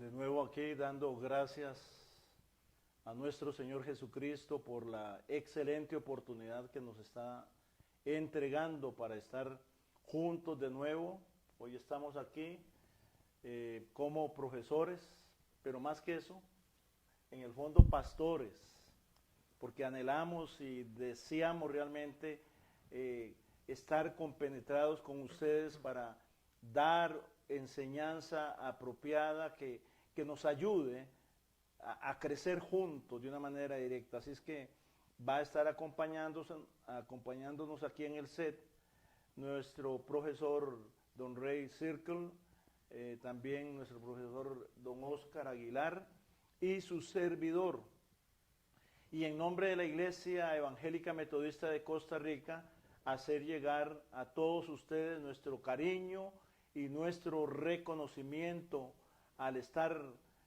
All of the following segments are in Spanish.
De nuevo aquí dando gracias a nuestro Señor Jesucristo por la excelente oportunidad que nos está entregando para estar juntos de nuevo. Hoy estamos aquí como profesores, pero más que eso, en el fondo pastores, porque anhelamos y deseamos realmente estar compenetrados con ustedes para dar enseñanza apropiada que nos ayude a crecer juntos de una manera directa. Así es que va a estar acompañándonos aquí en el set nuestro profesor don Ray Circle, también nuestro profesor don Oscar Aguilar y su servidor. Y en nombre de la Iglesia Evangélica Metodista de Costa Rica, hacer llegar a todos ustedes nuestro cariño y nuestro reconocimiento al estar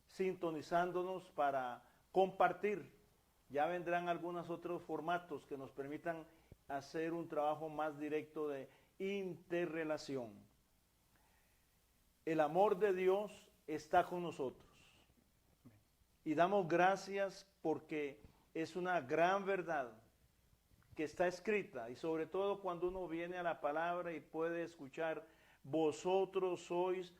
sintonizándonos para compartir. Ya vendrán algunos otros formatos que nos permitan hacer un trabajo más directo de interrelación. El amor de Dios está con nosotros. Y damos gracias porque es una gran verdad que está escrita, y sobre todo cuando uno viene a la palabra y puede escuchar: vosotros sois,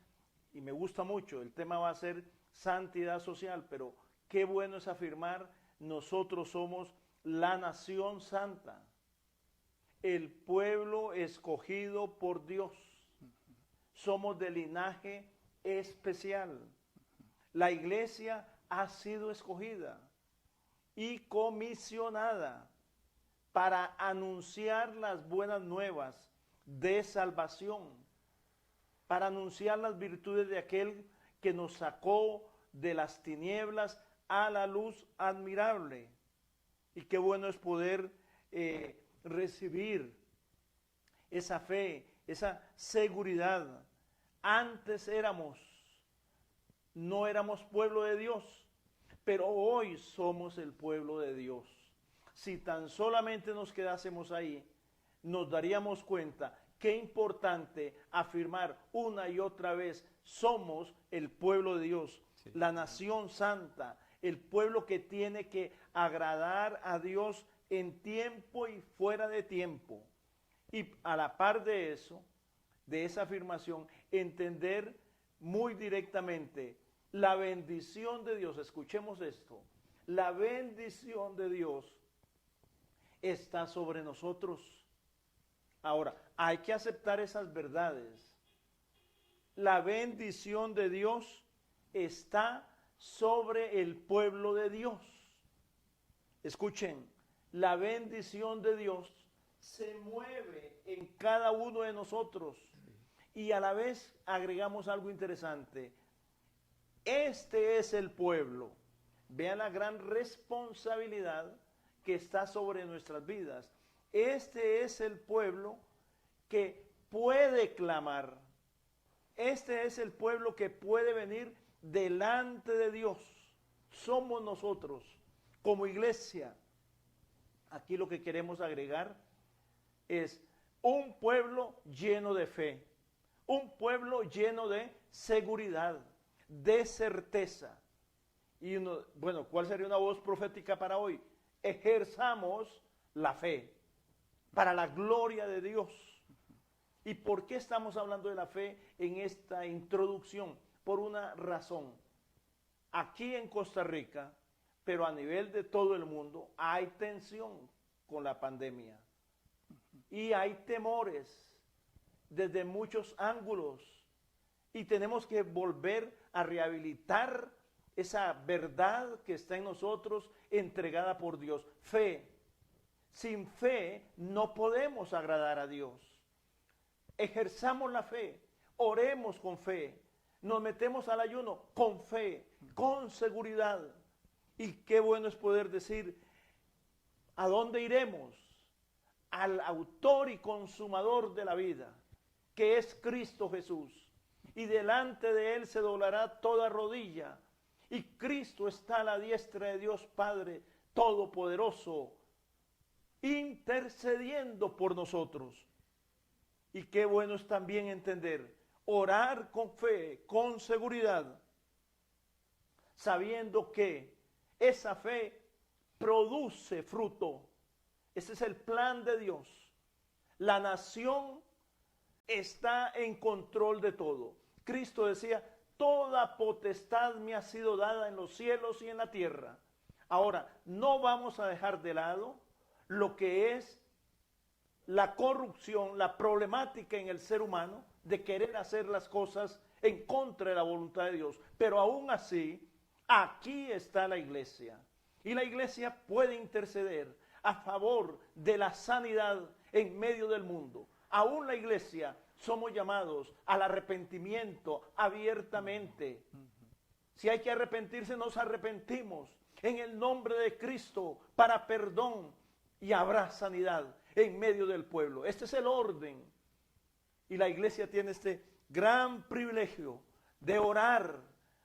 y me gusta mucho, el tema va a ser santidad social, pero qué bueno es afirmar: nosotros somos la nación santa, el pueblo escogido por Dios, somos de linaje especial. La iglesia ha sido escogida y comisionada para anunciar las buenas nuevas de salvación, para anunciar las virtudes de aquel que nos sacó de las tinieblas a la luz admirable. Y qué bueno es poder recibir esa fe, esa seguridad. Antes no éramos pueblo de Dios, pero hoy somos el pueblo de Dios. Si tan solamente nos quedásemos ahí, nos daríamos cuenta qué importante afirmar una y otra vez: somos el pueblo de Dios, sí, la nación santa, el pueblo que tiene que agradar a Dios en tiempo y fuera de tiempo. Y a la par de eso, de esa afirmación, entender muy directamente la bendición de Dios. Escuchemos esto: la bendición de Dios está sobre nosotros. Ahora, hay que aceptar esas verdades. La bendición de Dios está sobre el pueblo de Dios. Escuchen, la bendición de Dios se mueve en cada uno de nosotros. Y a la vez agregamos algo interesante: este es el pueblo. Vean la gran responsabilidad que está sobre nuestras vidas. Este es el pueblo que puede clamar. Este es el pueblo que puede venir delante de Dios. Somos nosotros, como iglesia. Aquí lo que queremos agregar es un pueblo lleno de fe, un pueblo lleno de seguridad, de certeza. Y bueno, ¿cuál sería una voz profética para hoy? Ejerzamos la fe para la gloria de Dios. ¿Y por qué estamos hablando de la fe en esta introducción? Por una razón. Aquí en Costa Rica, pero a nivel de todo el mundo, hay tensión con la pandemia. Y hay temores desde muchos ángulos. Y tenemos que volver a rehabilitar esa verdad que está en nosotros, entregada por Dios. Fe. Sin fe no podemos agradar a Dios. Ejerzamos la fe, oremos con fe, nos metemos al ayuno con fe, con seguridad. Y qué bueno es poder decir: ¿a dónde iremos? Al autor y consumador de la vida, que es Cristo Jesús. Y delante de él se doblará toda rodilla. Y Cristo está a la diestra de Dios Padre Todopoderoso, intercediendo por nosotros. Y qué bueno es también entender, orar con fe, con seguridad, sabiendo que esa fe produce fruto. Ese es el plan de Dios. La nación está en control de todo. Cristo decía, toda potestad me ha sido dada en los cielos y en la tierra. Ahora, no vamos a dejar de lado lo que es la corrupción, la problemática en el ser humano de querer hacer las cosas en contra de la voluntad de Dios. Pero aún así, aquí está la iglesia. Y la iglesia puede interceder a favor de la sanidad en medio del mundo. Aún la iglesia somos llamados al arrepentimiento abiertamente. Si hay que arrepentirse, nos arrepentimos en el nombre de Cristo para perdón y habrá sanidad en medio del pueblo. Este es el orden. Y la iglesia tiene este gran privilegio de orar,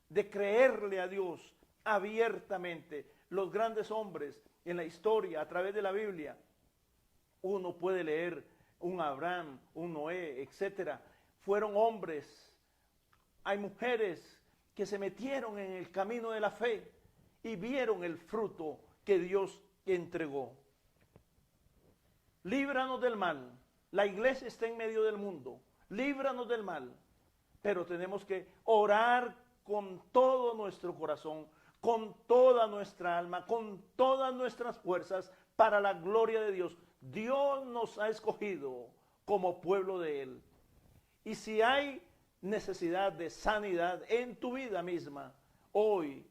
de creerle a Dios abiertamente. Los grandes hombres en la historia, a través de la Biblia, uno puede leer un Abraham, un Noé, etcétera. Fueron hombres. Hay mujeres que se metieron en el camino de la fe y vieron el fruto que Dios entregó. Líbranos del mal. La iglesia está en medio del mundo. Líbranos del mal. Pero tenemos que orar con todo nuestro corazón, con toda nuestra alma, con todas nuestras fuerzas para la gloria de Dios. Dios nos ha escogido como pueblo de Él. Y si hay necesidad de sanidad en tu vida misma, hoy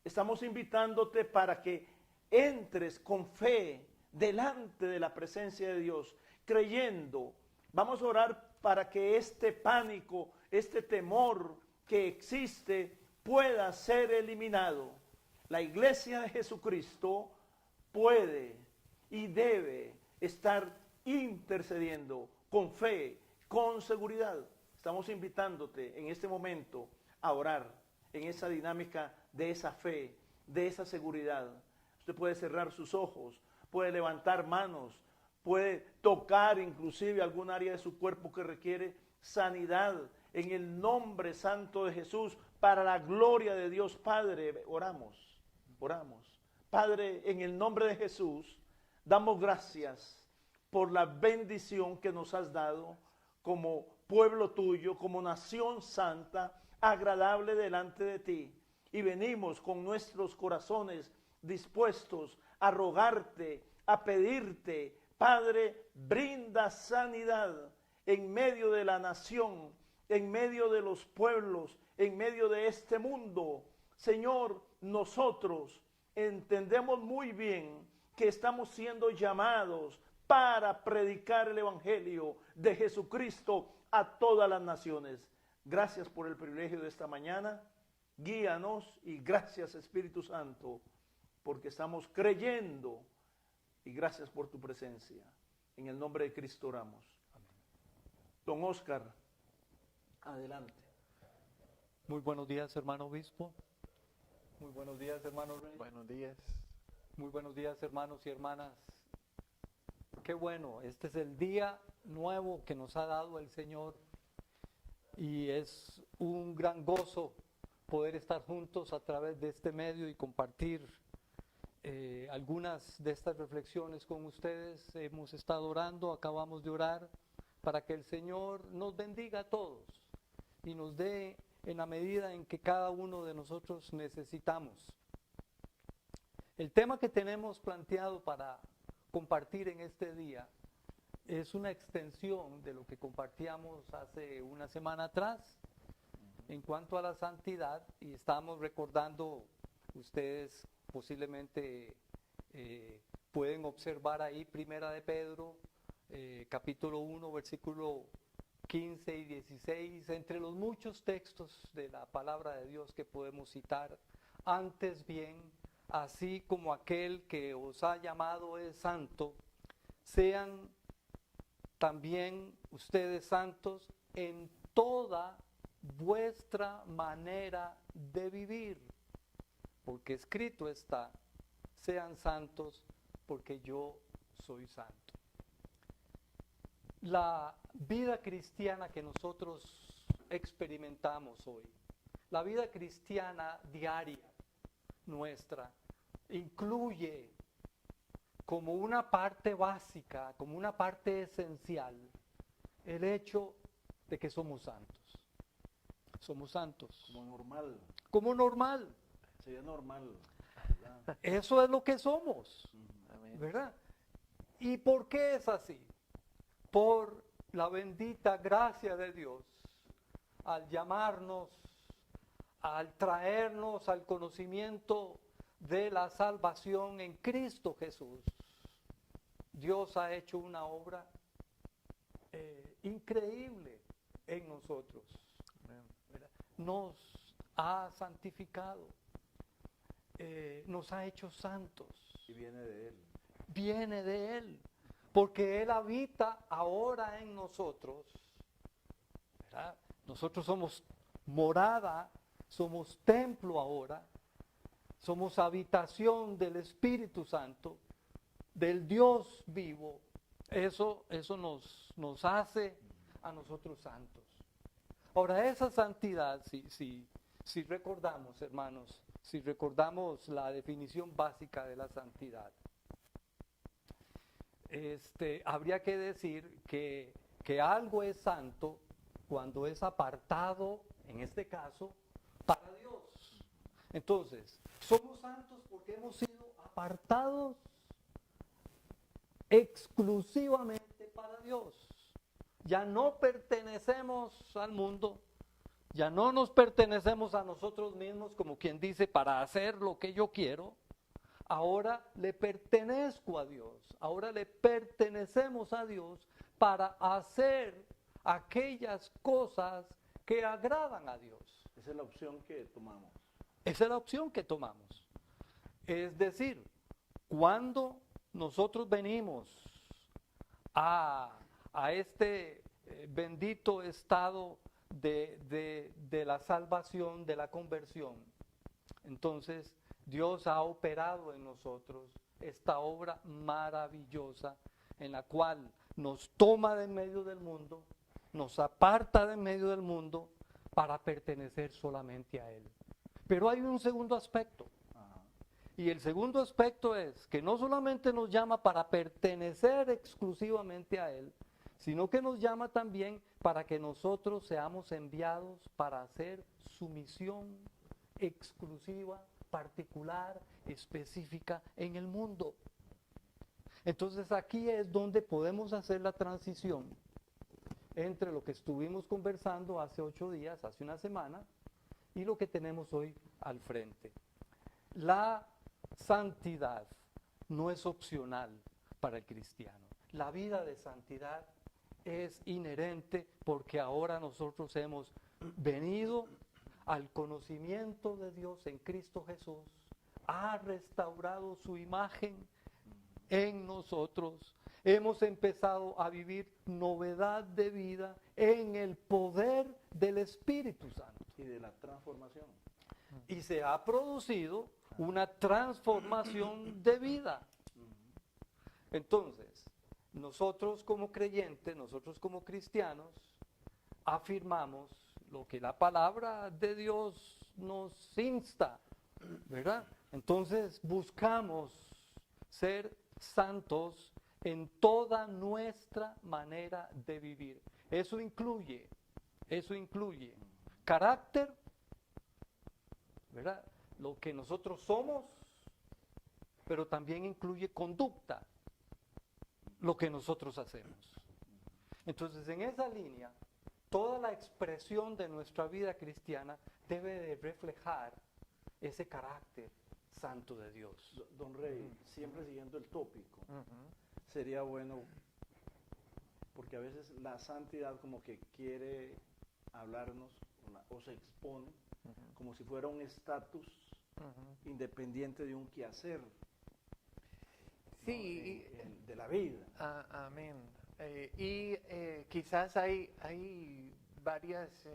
estamos invitándote para que entres con fe delante de la presencia de Dios, creyendo. Vamos a orar para que este pánico, este temor que existe pueda ser eliminado. La iglesia de Jesucristo puede y debe estar intercediendo con fe, con seguridad. Estamos invitándote en este momento a orar en esa dinámica de esa fe, de esa seguridad. Usted puede cerrar sus ojos, puede levantar manos, puede tocar inclusive algún área de su cuerpo que requiere sanidad en el nombre santo de Jesús, para la gloria de Dios Padre. Oramos. Padre, en el nombre de Jesús, damos gracias por la bendición que nos has dado como pueblo tuyo, como nación santa, agradable delante de ti. Y venimos con nuestros corazones dispuestos a rogarte, a pedirte, Padre, brinda sanidad en medio de la nación, en medio de los pueblos, en medio de este mundo. Señor, nosotros entendemos muy bien que estamos siendo llamados para predicar el evangelio de Jesucristo a todas las naciones. Gracias por el privilegio de esta mañana. Guíanos y gracias, Espíritu Santo, porque estamos creyendo, y gracias por tu presencia. En el nombre de Cristo oramos. Amén. Don Oscar, adelante. Muy buenos días, hermano obispo. Muy buenos días, hermano Rey. Buenos días. Muy buenos días, hermanos y hermanas. Qué bueno, este es el día nuevo que nos ha dado el Señor y es un gran gozo poder estar juntos a través de este medio y compartir algunas de estas reflexiones con ustedes. Hemos estado orando, acabamos de orar para que el Señor nos bendiga a todos y nos dé en la medida en que cada uno de nosotros necesitamos. El tema que tenemos planteado para compartir en este día es una extensión de lo que compartíamos hace una semana atrás en cuanto a la santidad, y estamos recordando, ustedes posiblemente pueden observar ahí Primera de Pedro, capítulo 1, versículo 15 y 16, entre los muchos textos de la palabra de Dios que podemos citar. Antes bien, así como aquel que os ha llamado es santo, sean también ustedes santos en toda vuestra manera de vivir, porque escrito está, sean santos porque yo soy santo. La vida cristiana que nosotros experimentamos hoy, la vida cristiana diaria nuestra incluye como una parte básica, como una parte esencial, el hecho de que somos santos. Somos santos. Como normal. Como normal. Sería normal. ¿Verdad? Eso es lo que somos. Amén. ¿Verdad? ¿Y por qué es así? Por la bendita gracia de Dios, al llamarnos, al traernos al conocimiento de la salvación en Cristo Jesús. Dios ha hecho una obra increíble en nosotros. ¿Verdad? Nos ha santificado, nos ha hecho santos. Y viene de Él. Viene de Él, porque Él habita ahora en nosotros, ¿verdad? Nosotros somos morada, somos templo ahora, somos habitación del Espíritu Santo, del Dios vivo. Eso nos hace a nosotros santos. Ahora, esa santidad, si recordamos, hermanos, si recordamos la definición básica de la santidad, habría que decir que algo es santo cuando es apartado, en este caso, para Dios. Entonces, somos santos porque hemos sido apartados exclusivamente para Dios. Ya no pertenecemos al mundo, ya no nos pertenecemos a nosotros mismos, como quien dice, para hacer lo que yo quiero. Ahora le pertenezco a Dios, ahora le pertenecemos a Dios para hacer aquellas cosas que agradan a Dios. Esa es la opción que tomamos. Esa es la opción que tomamos. Es decir, cuando nosotros venimos a este bendito estado de la salvación, de la conversión, entonces Dios ha operado en nosotros esta obra maravillosa en la cual nos toma de en medio del mundo, nos aparta de en medio del mundo para pertenecer solamente a Él. Pero hay un segundo aspecto. Ajá. Y el segundo aspecto es que no solamente nos llama para pertenecer exclusivamente a Él, sino que nos llama también para que nosotros seamos enviados para hacer su misión exclusiva, particular, específica en el mundo. Entonces aquí es donde podemos hacer la transición entre lo que estuvimos conversando hace 8 días, hace una semana, y lo que tenemos hoy al frente. La santidad no es opcional para el cristiano. La vida de santidad es inherente porque ahora nosotros hemos venido al conocimiento de Dios en Cristo Jesús, ha restaurado su imagen en nosotros, hemos empezado a vivir novedad de vida en el poder del Espíritu Santo. Y de la transformación. Y se ha producido una transformación de vida. Entonces, nosotros como creyentes, nosotros como cristianos, afirmamos lo que la palabra de Dios nos insta, ¿verdad? Entonces buscamos ser santos en toda nuestra manera de vivir. Eso incluye carácter, ¿verdad? Lo que nosotros somos, pero también incluye conducta, lo que nosotros hacemos. Entonces, en esa línea, toda la expresión de nuestra vida cristiana debe de reflejar ese carácter santo de Dios. Don Rey, siempre siguiendo el tópico, sería bueno, porque a veces la santidad como que quiere hablarnos o se expone como si fuera un estatus independiente de un quehacer. Sí, ¿no? De la vida. Amén. Quizás hay varias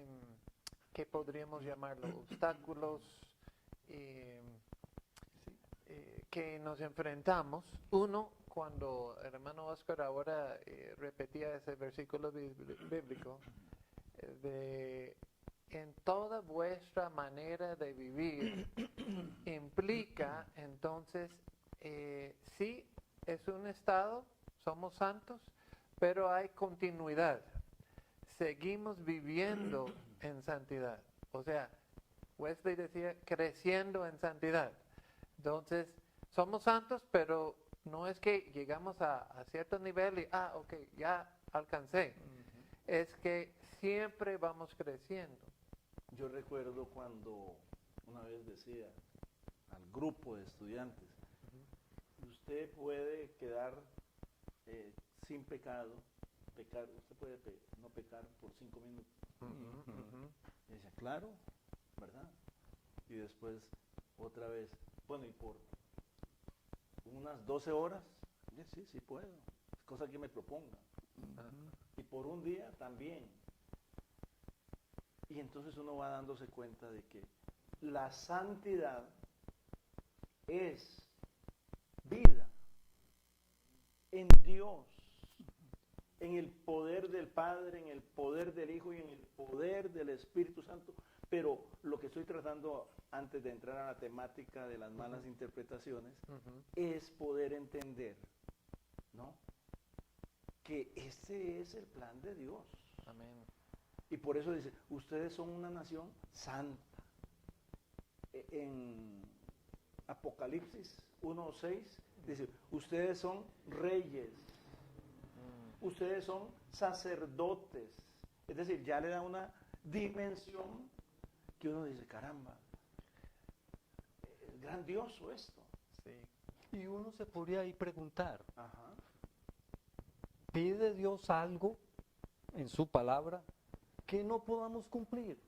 que podríamos llamarlo obstáculos que nos enfrentamos. Uno, cuando el hermano Oscar ahora repetía ese versículo bíblico, en toda toda vuestra manera de vivir implica, entonces, sí, es un estado, somos santos, pero hay continuidad. Seguimos viviendo en santidad. O sea, Wesley decía, creciendo en santidad. Entonces, somos santos, pero no es que llegamos a cierto nivel y, ok, ya alcancé. Es que siempre vamos creciendo. Yo recuerdo cuando una vez decía al grupo de estudiantes, usted puede quedar sin pecado, usted puede no pecar por 5 minutos. Y decía, claro, ¿verdad? Y después otra vez, bueno, y por unas 12 horas, sí puedo, es cosa que me proponga. Y por un día también. Y entonces uno va dándose cuenta de que la santidad es vida en Dios, en el poder del Padre, en el poder del Hijo y en el poder del Espíritu Santo. Pero lo que estoy tratando antes de entrar a la temática de las malas interpretaciones es poder entender, ¿no?, que ese es el plan de Dios. Amén. Y por eso dice, ustedes son una nación santa. En Apocalipsis 1:6 dice, ustedes son reyes, ustedes son sacerdotes. Es decir, ya le da una dimensión que uno dice, caramba, es grandioso esto. Sí. Y uno se podría ahí preguntar, Ajá. ¿pide Dios algo en su palabra que no podamos cumplir?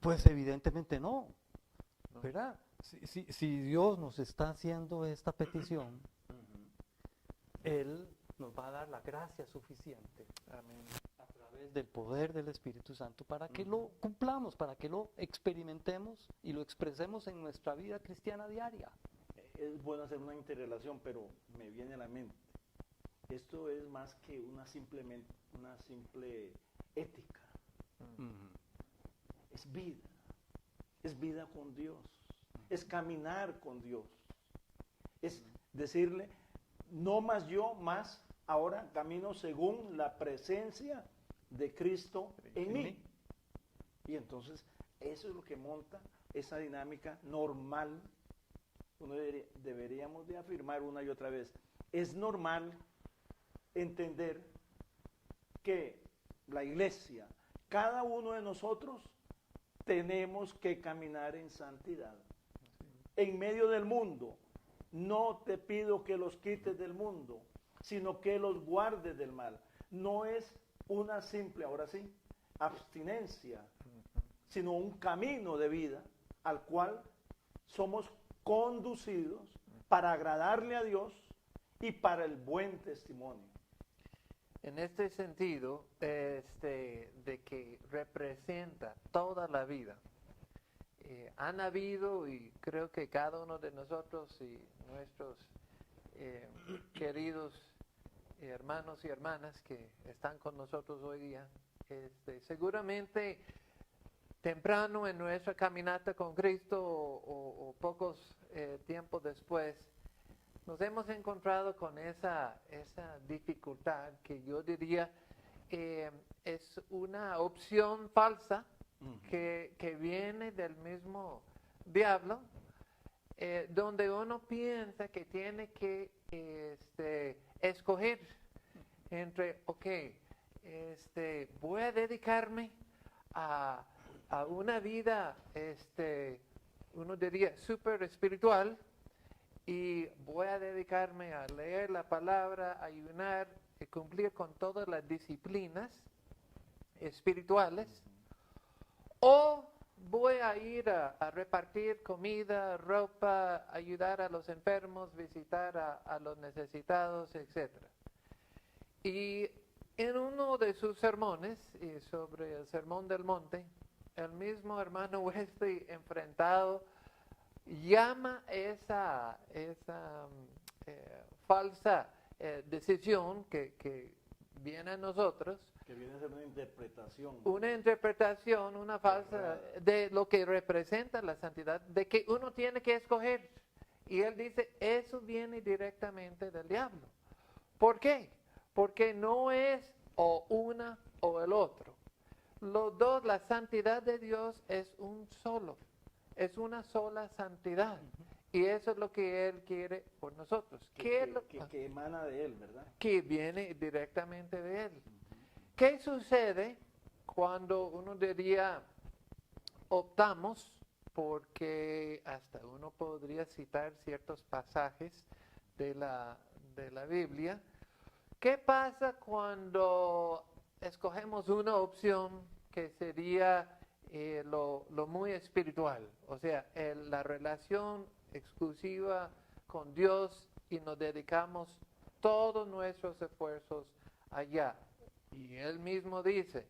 Pues evidentemente no, ¿verdad? Si Dios nos está haciendo esta petición, Él nos va a dar la gracia suficiente. Amén. A través del poder del Espíritu Santo para que lo cumplamos, para que lo experimentemos y lo expresemos en nuestra vida cristiana diaria. Es bueno hacer una interrelación, pero me viene a la mente. Esto es más que una simple ética. Es vida con Dios, es caminar con Dios, es decirle, no más yo, más ahora camino según la presencia de Cristo en mí. Y entonces eso es lo que monta esa dinámica normal. Deberíamos de afirmar una y otra vez, es normal entender que la iglesia, cada uno de nosotros, tenemos que caminar en santidad. En medio del mundo, no te pido que los quites del mundo, sino que los guardes del mal. No es una simple, ahora sí, abstinencia, sino un camino de vida al cual somos conducidos para agradarle a Dios y para el buen testimonio. En este sentido, de que representa toda la vida, han habido, y creo que cada uno de nosotros y nuestros queridos hermanos y hermanas que están con nosotros hoy día, seguramente temprano en nuestra caminata con Cristo o pocos tiempos después, nos hemos encontrado con esa dificultad que yo diría es una opción falsa que viene del mismo diablo, donde uno piensa que tiene que escoger entre, voy a dedicarme a una vida, uno diría, súper espiritual, y voy a dedicarme a leer la palabra, ayunar y cumplir con todas las disciplinas espirituales, o voy a ir a repartir comida, ropa, ayudar a los enfermos, visitar a los necesitados, etc. Y en uno de sus sermones, sobre el Sermón del Monte, el mismo hermano Wesley, enfrentado, llama esa falsa decisión que viene a nosotros Que viene a ser una interpretación. Una interpretación, una falsa, de lo que representa la santidad, de que uno tiene que escoger. Y él dice, eso viene directamente del diablo. ¿Por qué? Porque no es o una o el otro. Los dos, la santidad de Dios es un solo, es una sola santidad. Y eso es lo que Él quiere por nosotros. Que emana de él, ¿verdad? Que viene directamente de Él. ¿Qué sucede cuando uno diría optamos? Porque hasta uno podría citar ciertos pasajes de la Biblia. ¿Qué pasa cuando escogemos una opción que sería lo muy espiritual? O sea, la relación exclusiva con Dios y nos dedicamos todos nuestros esfuerzos allá. Y Él mismo dice,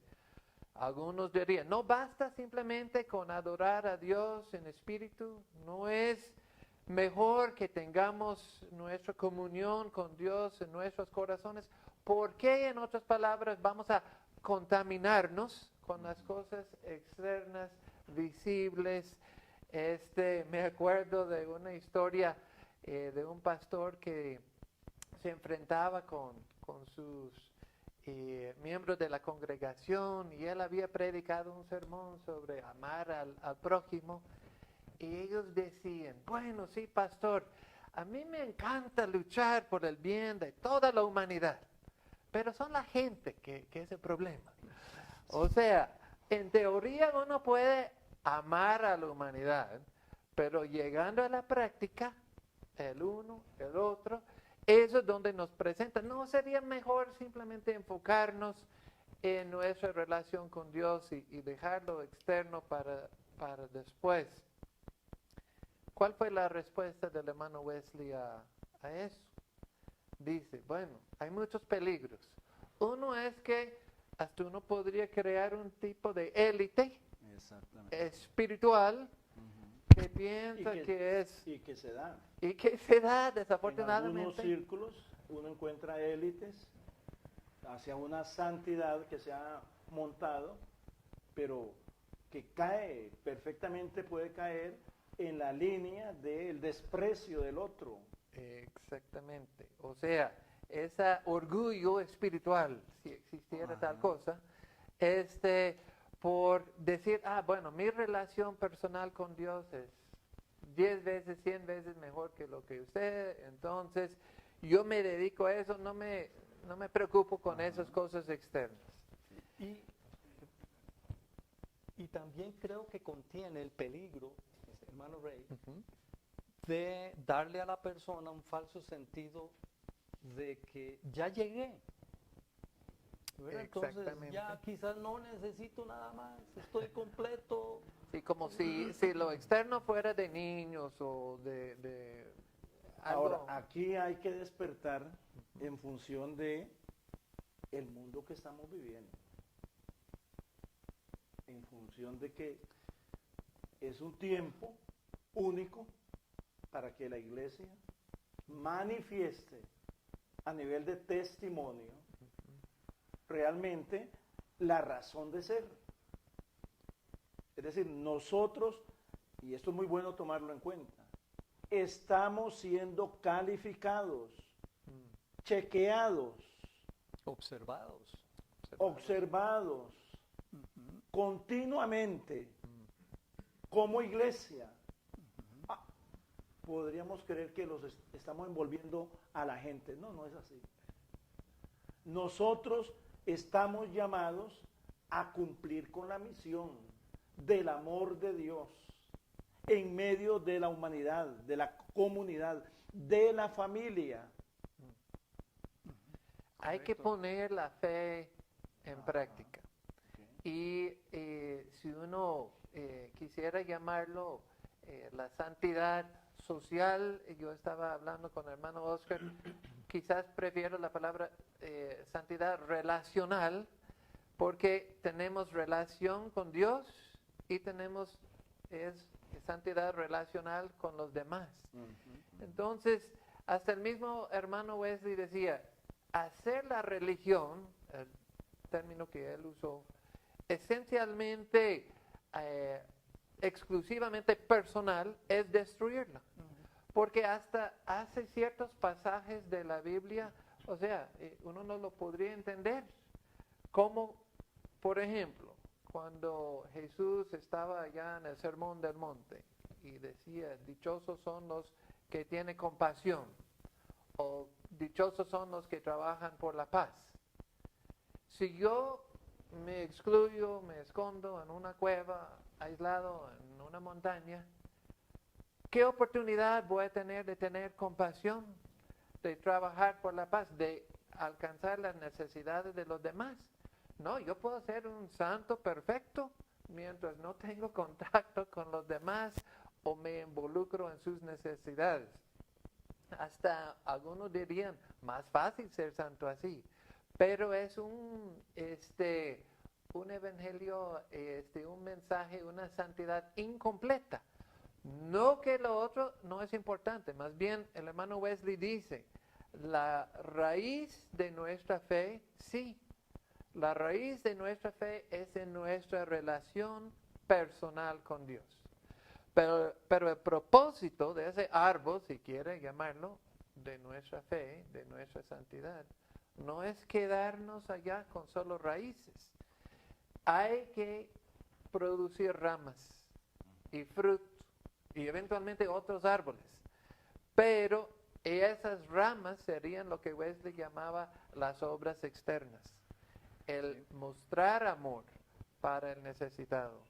algunos dirían, no basta simplemente con adorar a Dios en espíritu, no es mejor que tengamos nuestra comunión con Dios en nuestros corazones. ¿Por qué, en otras palabras, vamos a contaminarnos con las cosas externas, visibles? Me acuerdo de una historia de un pastor que se enfrentaba con sus miembros de la congregación y él había predicado un sermón sobre amar al prójimo. Y ellos decían, bueno, sí, pastor, a mí me encanta luchar por el bien de toda la humanidad, pero son la gente que es el problema. O sea, en teoría uno puede amar a la humanidad, pero llegando a la práctica, el uno, el otro, eso es donde nos presentan. ¿No sería mejor simplemente enfocarnos en nuestra relación con Dios y dejar lo externo para después? ¿Cuál fue la respuesta del hermano Wesley a eso? Dice, bueno, hay muchos peligros. Uno es que hasta uno podría crear un tipo de élite espiritual que piensa que es... Y que se da. Y que se da, En desafortunadamente. algunos círculos uno encuentra élites hacia una santidad que se ha montado, pero que cae, perfectamente puede caer en la línea del desprecio del otro. Exactamente. O sea, ese orgullo espiritual, si existiera tal cosa, por decir, bueno, mi relación personal con Dios es 10 veces, 100 veces mejor que lo que usted, entonces yo me dedico a eso, no me preocupo con esas cosas externas. Y también creo que contiene el peligro, hermano Rey, de darle a la persona un falso sentido de que ya llegué. Entonces ya quizás no necesito nada más, estoy completo. Sí, como si lo externo fuera de niños o de algo. Ahora, aquí hay que despertar en función de el mundo que estamos viviendo. En función de que es un tiempo único para que la iglesia manifieste a nivel de testimonio realmente la razón de ser. Es decir, nosotros, y esto es muy bueno tomarlo en cuenta, estamos siendo calificados, chequeados, Observados. continuamente como iglesia. Podríamos creer que los estamos envolviendo a la gente. No, no es así. Nosotros estamos llamados a cumplir con la misión del amor de Dios en medio de la humanidad, de la comunidad, de la familia. Hay que poner la fe en práctica. Y si uno quisiera llamarlo la santidad social, yo estaba hablando con el hermano Oscar, quizás prefiero la palabra santidad relacional, porque tenemos relación con Dios y tenemos santidad relacional con los demás. Entonces, hasta el mismo hermano Wesley decía, hacer la religión, término que él usó, esencialmente, exclusivamente personal, es destruirla. Porque hasta hace ciertos pasajes de la Biblia, o sea, uno no lo podría entender. Como, por ejemplo, cuando Jesús estaba allá en el Sermón del Monte y decía, dichosos son los que tienen compasión, o dichosos son los que trabajan por la paz. Si yo me excluyo, me escondo en una cueva, aislado en una montaña, ¿qué oportunidad voy a tener de tener compasión, de trabajar por la paz, de alcanzar las necesidades de los demás? No, yo puedo ser un santo perfecto mientras no tengo contacto con los demás o me involucro en sus necesidades. Hasta algunos dirían, más fácil ser santo así. Pero es un evangelio, un mensaje, una santidad incompleta. No que lo otro no es importante, más bien el hermano Wesley dice, la raíz de nuestra fe, sí, la raíz de nuestra fe es en nuestra relación personal con Dios. Pero el propósito de ese árbol, si quiere llamarlo, de nuestra fe, de nuestra santidad, no es quedarnos allá con solo raíces. Hay que producir ramas y frutos y eventualmente otros árboles. Pero esas ramas serían lo que Wesley llamaba las obras externas. El mostrar amor para el necesitado,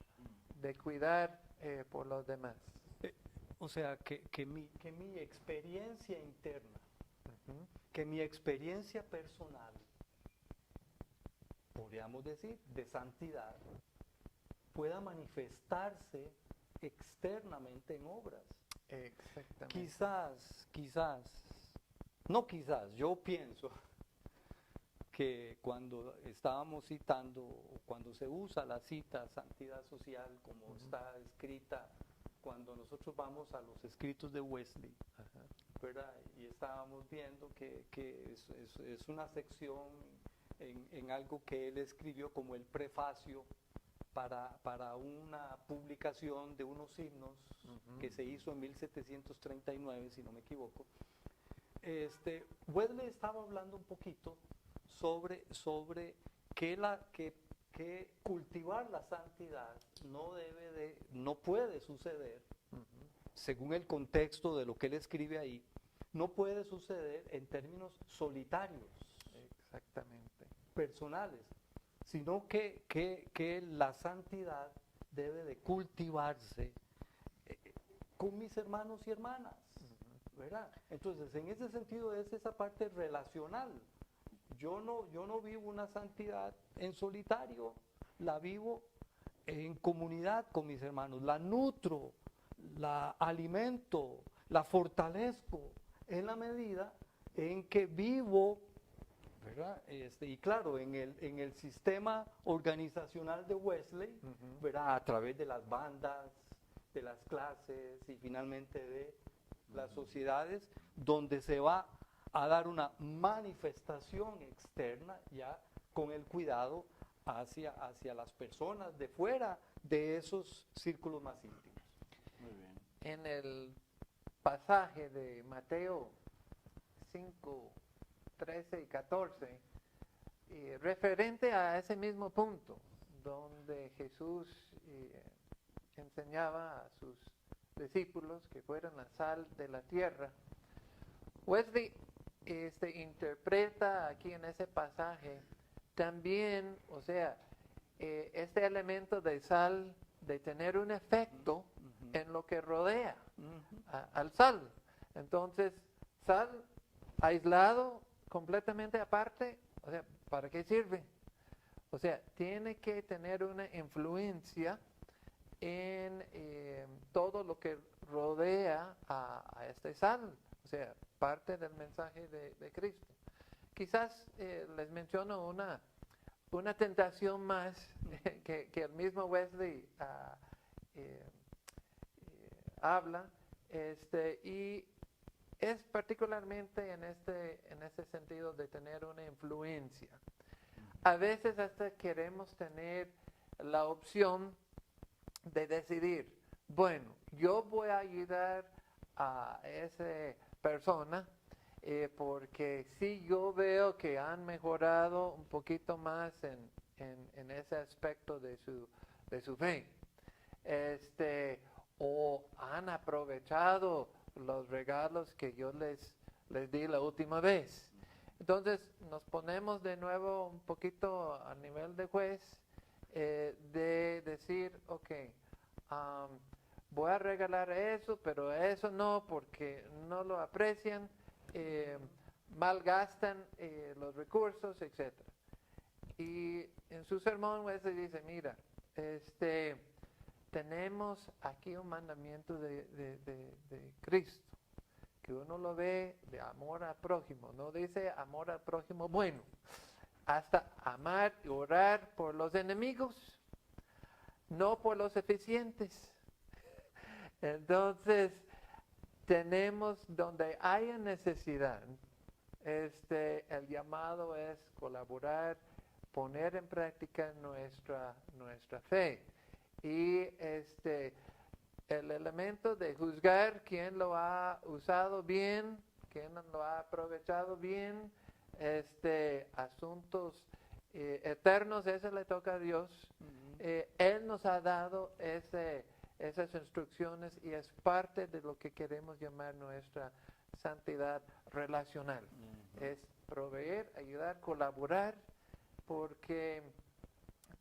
de cuidar por los demás. O sea, que mi experiencia interna, que mi experiencia personal, podríamos decir, de santidad, pueda manifestarse externamente en obras. Exactamente. Yo pienso que cuando estábamos citando, o cuando se usa la cita santidad social como está escrita, cuando nosotros vamos a los escritos de Wesley, ¿verdad? Y estábamos viendo que es una sección en algo que él escribió como el prefacio para una publicación de unos himnos que se hizo en 1739, si no me equivoco. Wesley estaba hablando un poquito sobre que cultivar la santidad no puede suceder, según el contexto de lo que él escribe ahí, no puede suceder en términos solitarios. Exactamente. Personales, sino que la santidad debe de cultivarse con mis hermanos y hermanas, ¿verdad? Entonces, en ese sentido es esa parte relacional. Yo no vivo una santidad en solitario, la vivo en comunidad con mis hermanos, la nutro, la alimento, la fortalezco en la medida en que vivo, ¿verdad? Y claro, en el sistema organizacional de Wesley, ¿verdad? A través de las bandas, de las clases y finalmente de las sociedades, donde se va a dar una manifestación externa ya con el cuidado hacia las personas de fuera de esos círculos más íntimos. Muy bien. En el pasaje de Mateo 5, 13 y 14, referente a ese mismo punto, donde Jesús enseñaba a sus discípulos que fueran la sal de la tierra, Wesley interpreta aquí en ese pasaje también, o sea, este elemento de sal, de tener un efecto en lo que rodea al sal. Entonces, sal aislado, completamente aparte, o sea, ¿para qué sirve? O sea, tiene que tener una influencia en todo lo que rodea a este sal, o sea, parte del mensaje de Cristo. Quizás les menciono una tentación más que el mismo Wesley habla, y es particularmente en este sentido de tener una influencia. a veces hasta queremos tener la opción de decidir, bueno, yo voy a ayudar a esa persona porque si yo veo que han mejorado un poquito más en ese aspecto de su fe, o han aprovechado los regalos que yo les di la última vez. Entonces nos ponemos de nuevo un poquito a nivel de juez de decir, ok, voy a regalar eso, pero eso no, porque no lo aprecian, malgastan los recursos, etc. Y en su sermón Wesley dice, mira, tenemos aquí un mandamiento de Cristo, que uno lo ve de amor al prójimo, no dice amor al prójimo bueno, hasta amar y orar por los enemigos, no por los eficientes. Entonces, tenemos donde haya necesidad, el llamado es colaborar, poner en práctica nuestra fe. Y el elemento de juzgar quién lo ha usado bien, quién lo ha aprovechado bien, asuntos eternos, eso le toca a Dios. Él nos ha dado esas instrucciones y es parte de lo que queremos llamar nuestra santidad relacional. Es proveer, ayudar, colaborar, porque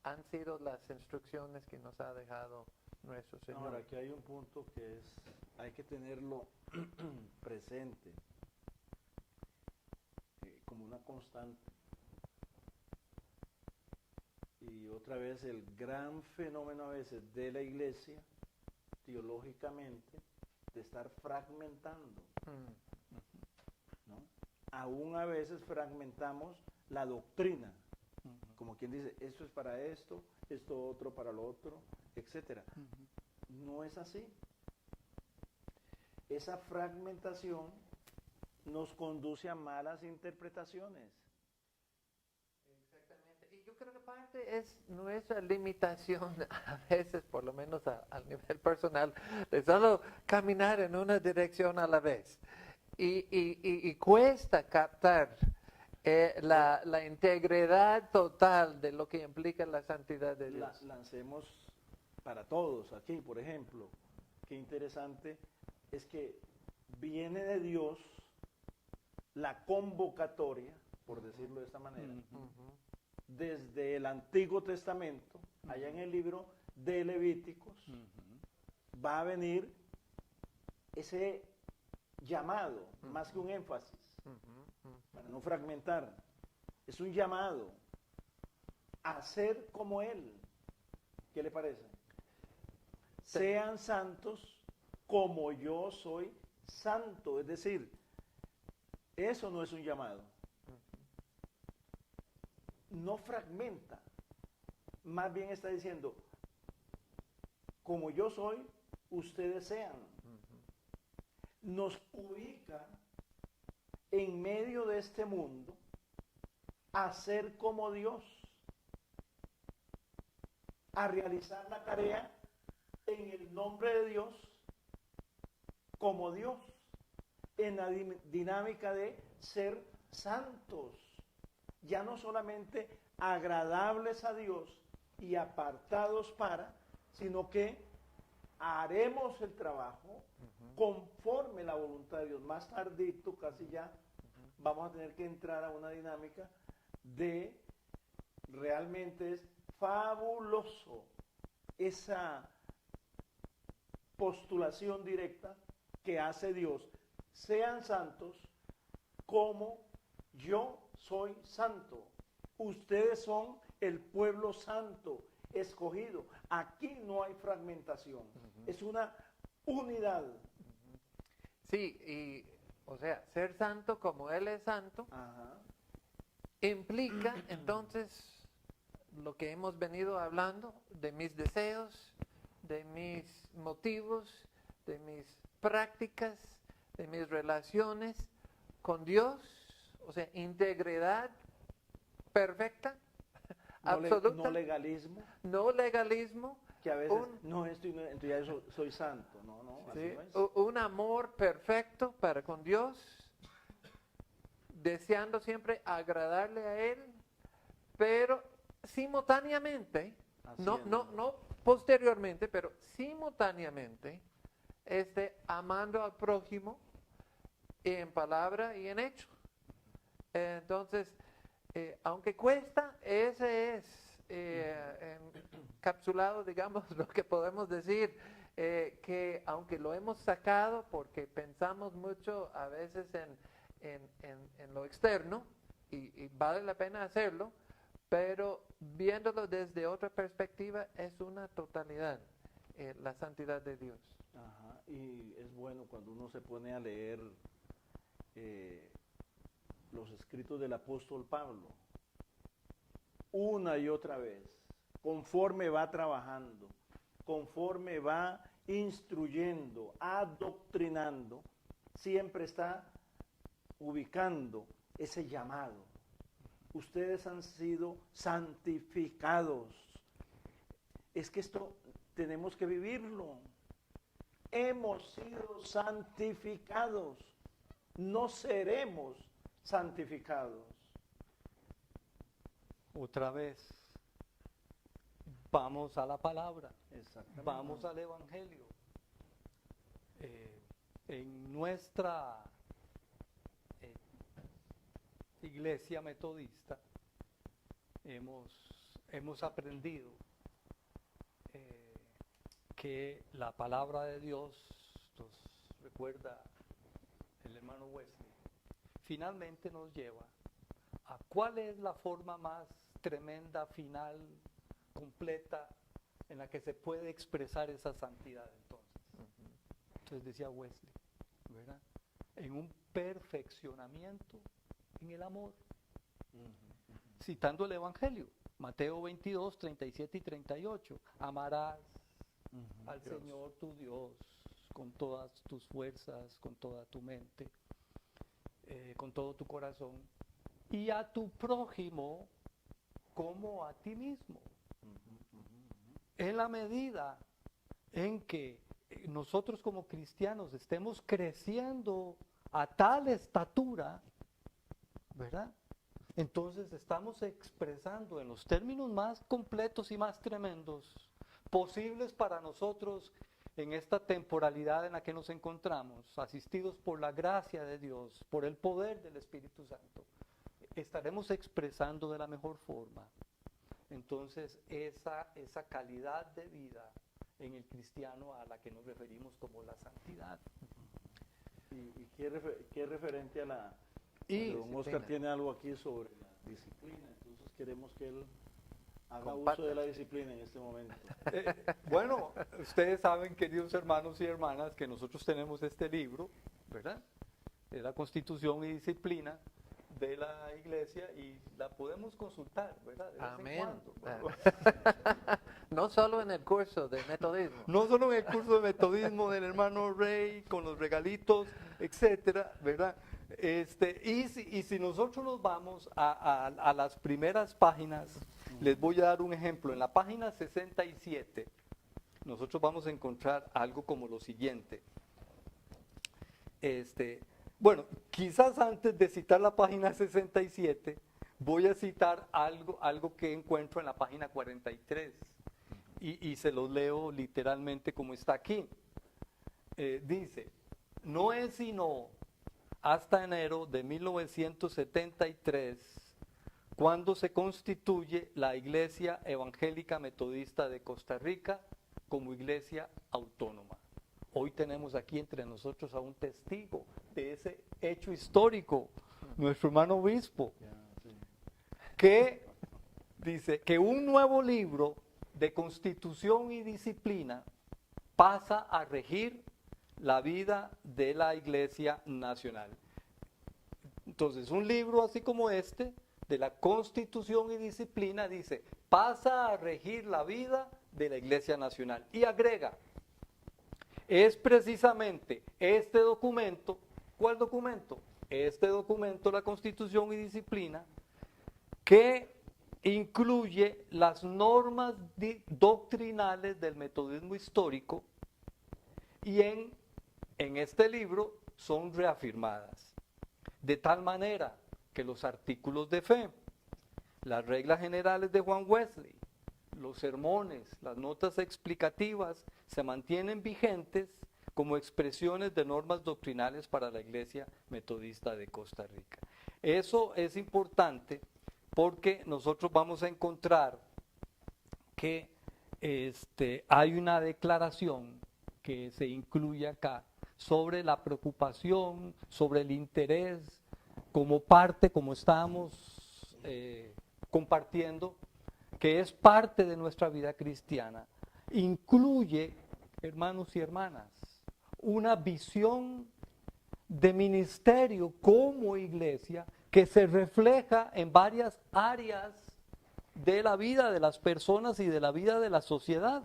han sido las instrucciones que nos ha dejado nuestro Señor. Ahora, aquí hay un punto que hay que tenerlo presente como una constante. Y otra vez el gran fenómeno a veces de la iglesia, teológicamente, de estar fragmentando. ¿No? Aún a veces fragmentamos la doctrina. Como quien dice, esto es para esto otro para lo otro, etcétera. No es así. Esa fragmentación nos conduce a malas interpretaciones. Exactamente. Y yo creo que parte es nuestra limitación, a veces, por lo menos al nivel personal, de solo caminar en una dirección a la vez. Y cuesta captar la integridad total de lo que implica la santidad de Dios. Lancemos para todos aquí, por ejemplo, qué interesante es que viene de Dios la convocatoria, por decirlo de esta manera, desde el Antiguo Testamento, allá en el libro de Levíticos, va a venir ese llamado, más que un énfasis, para no fragmentar, es un llamado a ser como Él. ¿Qué le parece? Sean santos como yo soy santo. Es decir, eso no es un llamado. No fragmenta. Más bien está diciendo, como yo soy, ustedes sean. Nos ubica en medio de este mundo a ser como Dios, a realizar la tarea en el nombre de Dios, como Dios, en la dinámica de ser santos, ya no solamente agradables a Dios y apartados para, sino que haremos el trabajo conforme la voluntad de Dios. Más tardito, casi ya, vamos a tener que entrar a una dinámica de realmente es fabuloso esa postulación directa que hace Dios. Sean santos como yo soy santo. Ustedes son el pueblo santo, escogido. Aquí no hay fragmentación. Es una unidad. Sí, y o sea, ser santo como Él es santo, implica entonces lo que hemos venido hablando de mis deseos, de mis motivos, de mis prácticas, de mis relaciones con Dios, o sea, integridad perfecta, absoluta, no legalismo, no legalismo, que a veces, un- no, entonces ya soy santo. No, no, así ¿sí? no es. Un amor perfecto para con Dios, deseando siempre agradarle a Él, pero simultáneamente, Haciendo. no posteriormente, pero simultáneamente, amando al prójimo en palabra y en hecho. Entonces, aunque cuesta, ese es encapsulado, digamos, lo que podemos decir, que aunque lo hemos sacado porque pensamos mucho a veces en lo externo, y vale la pena hacerlo, pero viéndolo desde otra perspectiva es una totalidad, la santidad de Dios. Ajá, y es bueno cuando uno se pone a leer los escritos del apóstol Pablo, una y otra vez, conforme va trabajando, conforme va instruyendo, adoctrinando, siempre está ubicando ese llamado. Ustedes han sido santificados. Es que esto tenemos que vivirlo. Hemos sido santificados. No seremos santificados. Otra vez, vamos a la palabra, Exactamente. vamos al Evangelio. En nuestra iglesia metodista hemos aprendido que la palabra de Dios, nos recuerda el hermano Wesley, finalmente nos lleva a cuál es la forma más tremenda, final, completa, en la que se puede expresar esa santidad entonces. Entonces decía Wesley, ¿verdad? En un perfeccionamiento en el amor. Citando el Evangelio, Mateo 22, 37 y 38, amarás al Dios. Señor tu Dios con todas tus fuerzas, con toda tu mente, con todo tu corazón, y a tu prójimo como a ti mismo. En la medida en que nosotros como cristianos estemos creciendo a tal estatura, ¿verdad? Entonces estamos expresando en los términos más completos y más tremendos posibles para nosotros en esta temporalidad en la que nos encontramos, asistidos por la gracia de Dios, por el poder del Espíritu Santo, estaremos expresando de la mejor forma. Entonces esa calidad de vida en el cristiano a la que nos referimos como la santidad. ¿Y qué referente a la... Y don Oscar tiene algo aquí sobre la disciplina, entonces queremos que él haga uso Comparte. de la disciplina en este momento. Bueno, ustedes saben, queridos hermanos y hermanas, que nosotros tenemos este libro, ¿verdad? De la Constitución y Disciplina de la Iglesia, y la podemos consultar, ¿verdad? De vez en Amén. cuando, ¿verdad? No solo en el curso de metodismo. No solo en el curso de metodismo del hermano Rey, con los regalitos, etcétera, ¿verdad? Y si nosotros nos vamos a las primeras páginas, les voy a dar un ejemplo. En la página 67, nosotros vamos a encontrar algo como lo siguiente. Bueno, quizás antes de citar la página 67, voy a citar algo que encuentro en la página 43. Y se los leo literalmente como está aquí. Dice, no es sino hasta enero de 1973 cuando se constituye la Iglesia Evangélica Metodista de Costa Rica como iglesia autónoma. Hoy tenemos aquí entre nosotros a un testigo de ese hecho histórico, nuestro hermano obispo, que dice que un nuevo libro de constitución y disciplina pasa a regir la vida de la Iglesia Nacional. Entonces, un libro así como este, de la Constitución y Disciplina, dice, pasa a regir la vida de la Iglesia Nacional. Y agrega, es precisamente este documento, ¿cuál documento? Este documento, la Constitución y Disciplina, que incluye las normas doctrinales del metodismo histórico y en este libro son reafirmadas. De tal manera que los artículos de fe, las reglas generales de Juan Wesley, los sermones, las notas explicativas se mantienen vigentes como expresiones de normas doctrinales para la Iglesia Metodista de Costa Rica. Eso es importante porque nosotros vamos a encontrar que hay una declaración que se incluye acá sobre la preocupación, sobre el interés, como parte, como estamos compartiendo, que es parte de nuestra vida cristiana. Incluye, hermanos y hermanas, una visión de ministerio como iglesia que se refleja en varias áreas de la vida de las personas y de la vida de la sociedad.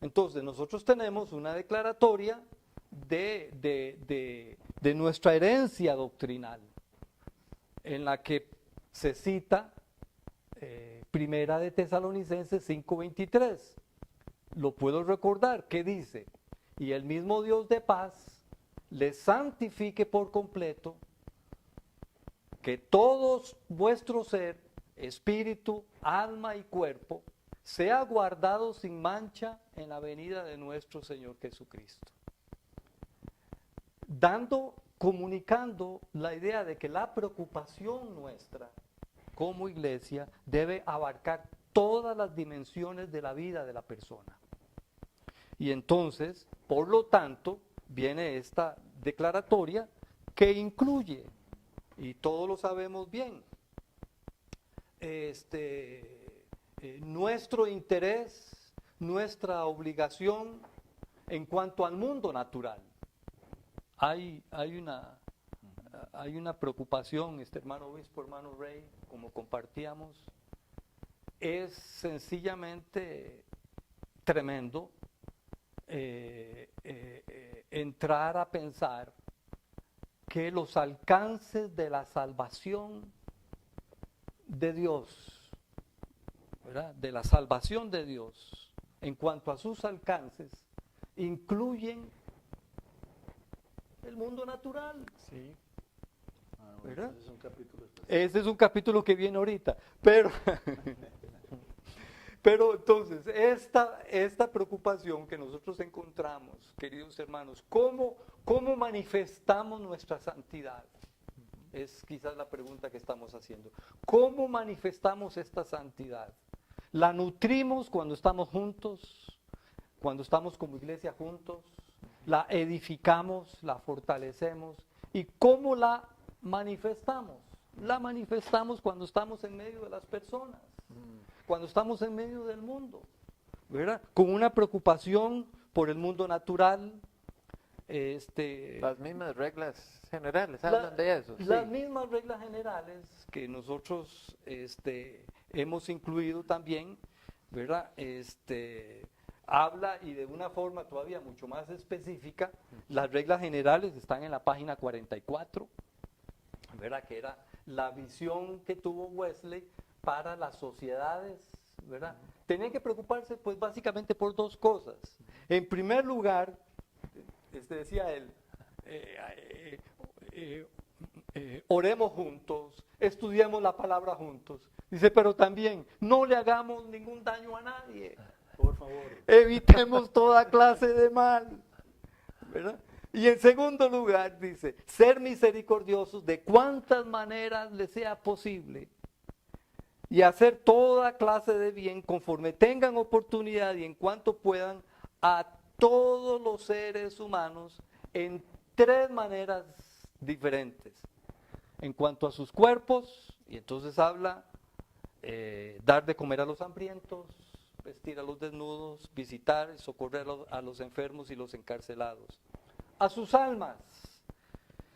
Entonces, nosotros tenemos una declaratoria de nuestra herencia doctrinal, en la que se cita Primera de Tesalonicenses 5:23. Lo puedo recordar, ¿qué dice? Y el mismo Dios de paz les santifique por completo, que todos vuestro ser, espíritu, alma y cuerpo, sea guardado sin mancha en la venida de nuestro Señor Jesucristo. Comunicando la idea de que la preocupación nuestra como iglesia debe abarcar todas las dimensiones de la vida de la persona. Y entonces, por lo tanto, viene esta declaratoria que incluye, y todos lo sabemos bien, nuestro interés, nuestra obligación en cuanto al mundo natural. Hay una preocupación, hermano obispo, hermano Rey, como compartíamos, es sencillamente tremendo entrar a pensar que los alcances de la salvación de Dios, ¿verdad? De la salvación de Dios, en cuanto a sus alcances, incluyen el mundo natural. Sí. ¿Verdad? Ese es un capítulo especial. Ese es un capítulo que viene ahorita, pero entonces, esta preocupación que nosotros encontramos, queridos hermanos, ¿cómo manifestamos nuestra santidad? Es quizás la pregunta que estamos haciendo. ¿Cómo manifestamos esta santidad? ¿La nutrimos cuando estamos juntos? ¿Cuando estamos como iglesia juntos? ¿La edificamos? ¿La fortalecemos? ¿Y cómo la manifestamos? La manifestamos cuando estamos en medio de las personas, cuando estamos en medio del mundo, ¿verdad? Con una preocupación por el mundo natural. Las mismas reglas generales hablan de eso. Las Sí. mismas reglas generales que nosotros hemos incluido también, ¿verdad? Habla, y de una forma todavía mucho más específica, las reglas generales están en la página 44, ¿verdad? Que era la visión que tuvo Wesley para las sociedades, ¿verdad? Tenían que preocuparse pues básicamente por dos cosas. En primer lugar, decía él, oremos juntos, estudiemos la palabra juntos. Dice, pero también no le hagamos ningún daño a nadie. Por favor. Evitemos toda clase de mal, ¿verdad? Y en segundo lugar dice, ser misericordiosos de cuantas maneras les sea posible y hacer toda clase de bien conforme tengan oportunidad y en cuanto puedan a todos los seres humanos en tres maneras diferentes. En cuanto a sus cuerpos, y entonces habla, dar de comer a los hambrientos, vestir a los desnudos, visitar y socorrer a los enfermos y los encarcelados. A sus almas,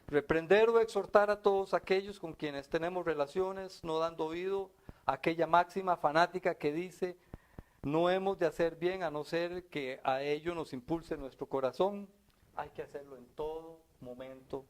reprender o exhortar a todos aquellos con quienes tenemos relaciones, no dando oído a aquella máxima fanática que dice, no hemos de hacer bien a no ser que a ello nos impulse nuestro corazón. Hay que hacerlo en todo momento.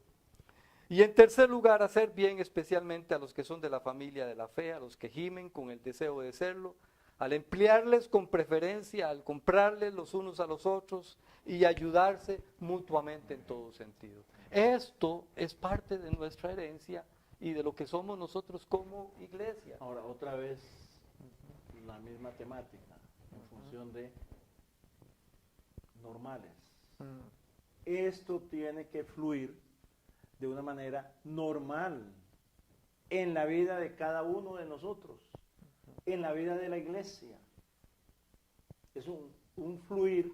Y en tercer lugar, hacer bien especialmente a los que son de la familia de la fe, a los que gimen con el deseo de serlo, al emplearles con preferencia, al comprarles los unos a los otros y ayudarse mutuamente en todo sentido. Esto es parte de nuestra herencia y de lo que somos nosotros como iglesia. Ahora, otra vez, la misma temática, en función de normales. Esto tiene que fluir de una manera normal en la vida de cada uno de nosotros, en la vida de la iglesia. Es un fluir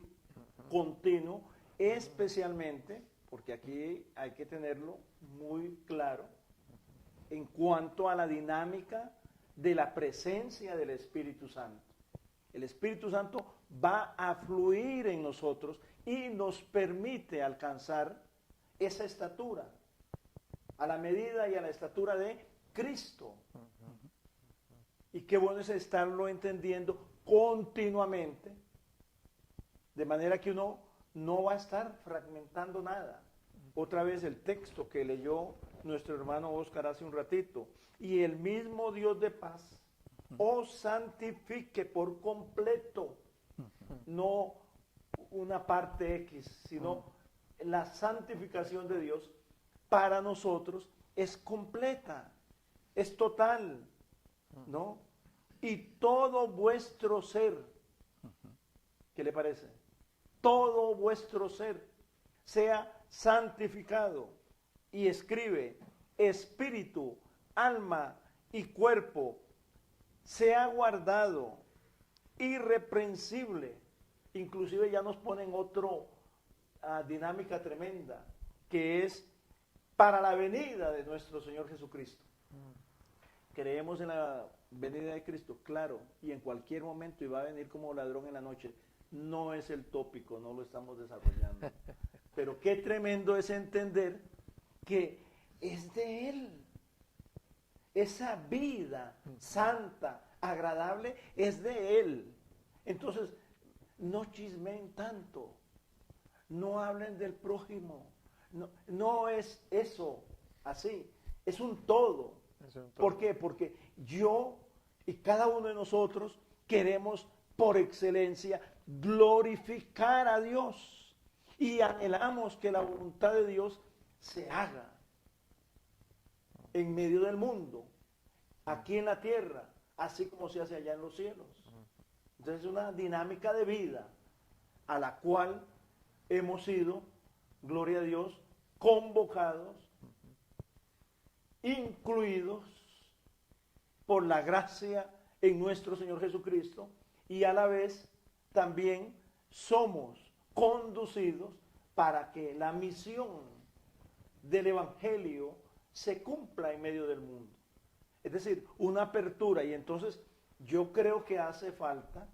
continuo, especialmente, porque aquí hay que tenerlo muy claro, en cuanto a la dinámica de la presencia del Espíritu Santo. El Espíritu Santo va a fluir en nosotros y nos permite alcanzar esa estatura, a la medida y a la estatura de Cristo. Y qué bueno es estarlo entendiendo continuamente, de manera que uno no va a estar fragmentando nada. Otra vez el texto que leyó nuestro hermano Oscar hace un ratito. Y el mismo Dios de paz os santifique por completo, no una parte X, sino la santificación de Dios para nosotros es completa, es total, ¿no? Y todo vuestro ser, ¿qué le parece? Todo vuestro ser sea santificado. Y escribe, espíritu, alma y cuerpo sea guardado irreprensible. Inclusive ya nos ponen otra dinámica tremenda, que es para la venida de nuestro Señor Jesucristo. Creemos en la venida de Cristo, claro, y en cualquier momento iba a venir como ladrón en la noche. No es el tópico, no lo estamos desarrollando. Pero qué tremendo es entender que es de Él. Esa vida santa, agradable, es de Él. Entonces, no chismeen tanto, no hablen del prójimo, no es eso así, es un todo. ¿Por qué? Porque yo y cada uno de nosotros queremos por excelencia glorificar a Dios y anhelamos que la voluntad de Dios se haga en medio del mundo, aquí en la tierra, así como se hace allá en los cielos. Entonces es una dinámica de vida a la cual hemos sido, gloria a Dios, convocados, incluidos por la gracia en nuestro Señor Jesucristo, y a la vez también somos conducidos para que la misión del Evangelio se cumpla en medio del mundo. Es decir, una apertura. Y entonces yo creo que hace falta,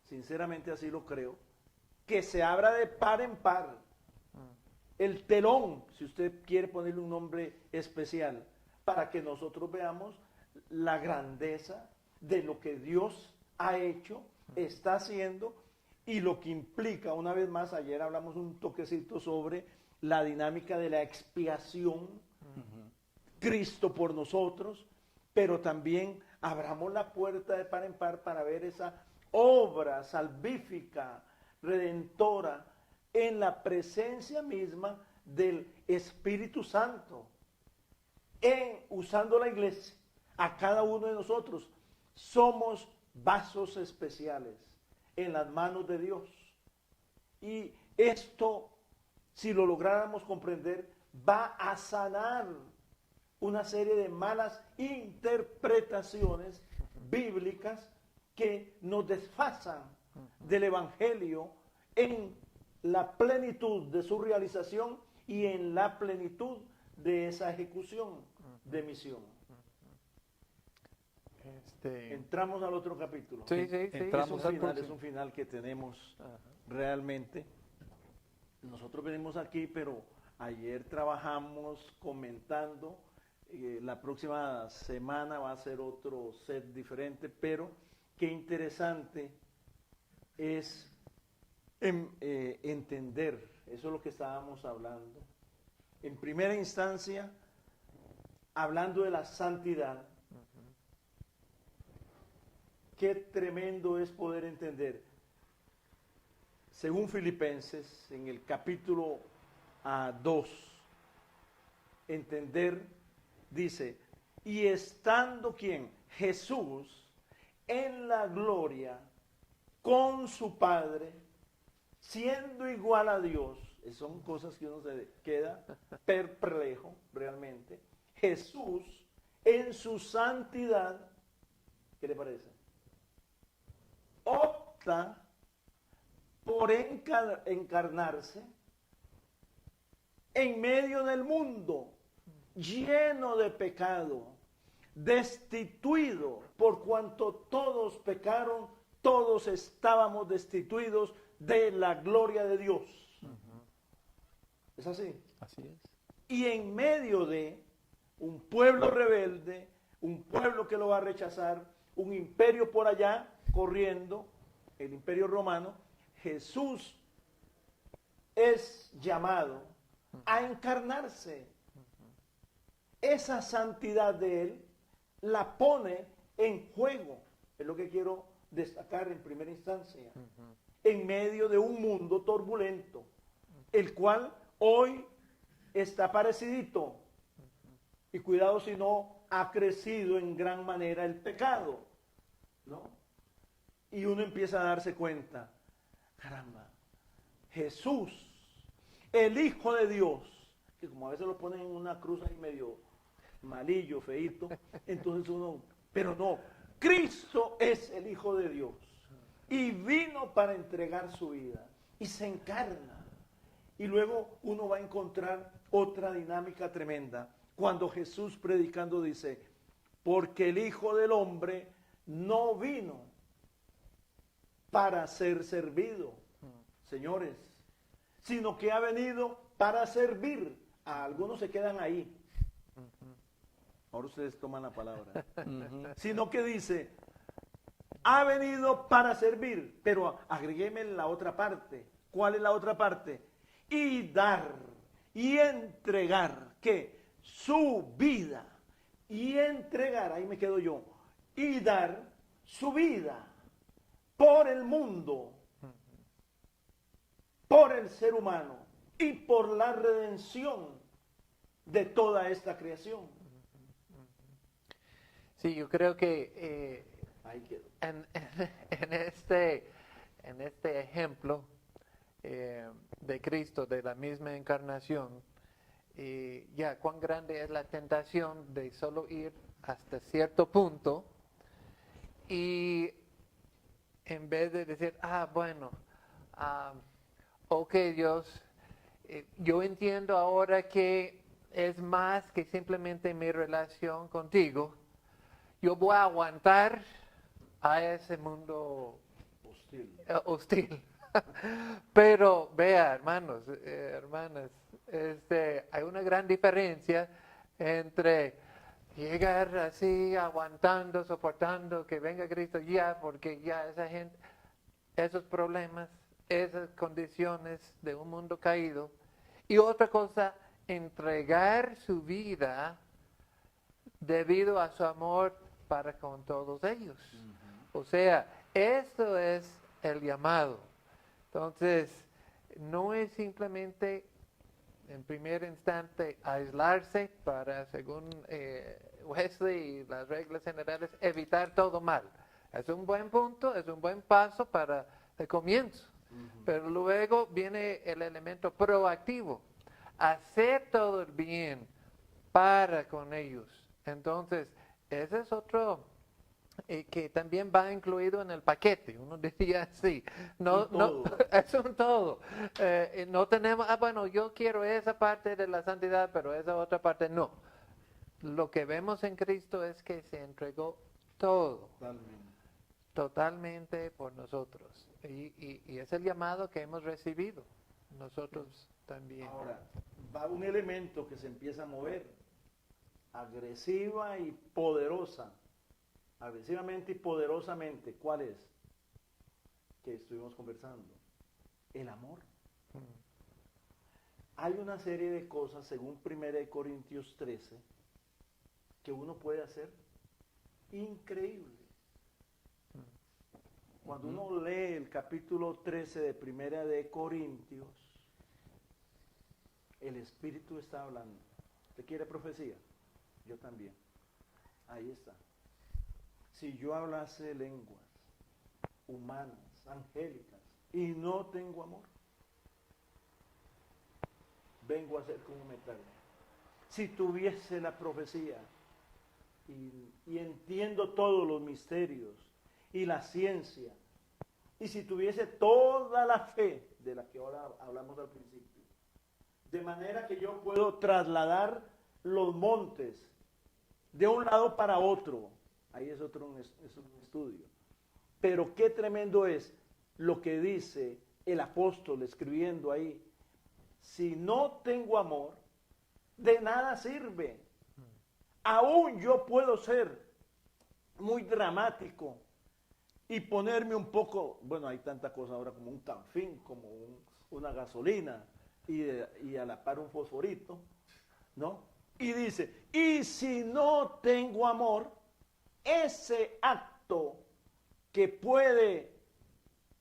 sinceramente así lo creo, que se abra de par en par el telón, si usted quiere ponerle un nombre especial, para que nosotros veamos la grandeza de lo que Dios ha hecho, está haciendo, y lo que implica, una vez más, ayer hablamos un toquecito sobre la dinámica de la expiación, Cristo por nosotros, pero también abramos la puerta de par en par para ver esa obra salvífica, redentora, en la presencia misma del Espíritu Santo, usando la iglesia. A cada uno de nosotros somos vasos especiales en las manos de Dios. Y esto, si lo lográramos comprender, va a sanar una serie de malas interpretaciones bíblicas que nos desfasan del Evangelio en la plenitud de su realización y en la plenitud de esa ejecución de misión. Entramos al otro capítulo. Sí, sí, sí. Entramos al próximo. Es un final que tenemos realmente. Nosotros venimos aquí, pero ayer trabajamos comentando. La próxima semana va a ser otro set diferente, pero qué interesante es entender, eso es lo que estábamos hablando. En primera instancia, hablando de la santidad, qué tremendo es poder entender. Según Filipenses, en el capítulo 2, entender, dice, y estando ¿quién? Jesús en la gloria con su Padre, siendo igual a Dios. Son cosas que uno se queda perplejo realmente. Jesús en su santidad, ¿qué le parece? Opta por encarnarse en medio del mundo lleno de pecado, destituido, por cuanto todos pecaron, todos estábamos destituidos de la gloria de Dios. ¿Es así? Así es. Y en medio de un pueblo rebelde, un pueblo que lo va a rechazar, un imperio por allá corriendo, el imperio romano, Jesús es llamado a encarnarse. Esa santidad de Él la pone en juego. Es lo que quiero destacar en primera instancia. En medio de un mundo turbulento, el cual hoy está parecidito. Y cuidado si no ha crecido en gran manera el pecado, ¿no? Y uno empieza a darse cuenta, caramba, Jesús, el Hijo de Dios, que como a veces lo ponen en una cruz ahí medio malillo, feíto, entonces uno, pero no, Cristo es el Hijo de Dios y vino para entregar su vida y se encarna. Y luego uno va a encontrar otra dinámica tremenda cuando Jesús predicando dice, porque el Hijo del Hombre no vino para ser servido, señores, sino que ha venido para servir. A algunos se quedan ahí. Ahora ustedes toman la palabra. Sino que dice, ha venido para servir, pero agreguéme la otra parte. ¿Cuál es la otra parte? Y dar y entregar, ¿qué? Su vida. Y entregar, ahí me quedo yo, y dar su vida por el mundo, por el ser humano y por la redención de toda esta creación. Sí, yo creo que Ahí quedó. en este ejemplo de Cristo, de la misma encarnación, ya cuán grande es la tentación de solo ir hasta cierto punto y en vez de decir, bueno, ok Dios, yo entiendo ahora que es más que simplemente mi relación contigo, yo voy a aguantar a ese mundo hostil. Pero vea, hermanos, hermanas, hay una gran diferencia entre llegar así, aguantando, soportando que venga Cristo ya, porque ya esa gente, esos problemas, esas condiciones de un mundo caído, y otra cosa, entregar su vida debido a su amor para con todos ellos. O sea, eso es el llamado. Entonces, no es simplemente, en primer instante, aislarse para, según Wesley y las reglas generales, evitar todo mal. Es un buen punto, es un buen paso para el comienzo. Pero luego viene el elemento proactivo, hacer todo el bien para con ellos. Entonces, ese es otro que también va incluido en el paquete. Uno diría así, no, es un todo. No tenemos, bueno, yo quiero esa parte de la santidad, pero esa otra parte no. Lo que vemos en Cristo es que se entregó todo, totalmente por nosotros. Y es el llamado que hemos recibido nosotros también. Ahora, va un elemento que se empieza a mover, agresiva y poderosa. Agresivamente y poderosamente. ¿Cuál es? Que estuvimos conversando. El amor. Hay una serie de cosas, según 1 Corintios 13, que uno puede hacer increíble. Cuando uno lee el capítulo 13 de Primera de Corintios, el Espíritu está hablando. ¿Usted quiere profecía? Yo también. Ahí está. Si yo hablase lenguas humanas, angélicas, y no tengo amor, vengo a ser como metal. Si tuviese la profecía y entiendo todos los misterios y la ciencia, y si tuviese toda la fe de la que ahora hablamos al principio, de manera que yo puedo trasladar los montes de un lado para otro, ahí es un estudio. Pero qué tremendo es lo que dice el apóstol escribiendo ahí. Si no tengo amor, de nada sirve. Aún yo puedo ser muy dramático y ponerme un poco, bueno, hay tanta cosa ahora como un canfín, como una gasolina y a la par un fosforito, ¿no? Y dice, y si no tengo amor, ese acto que puede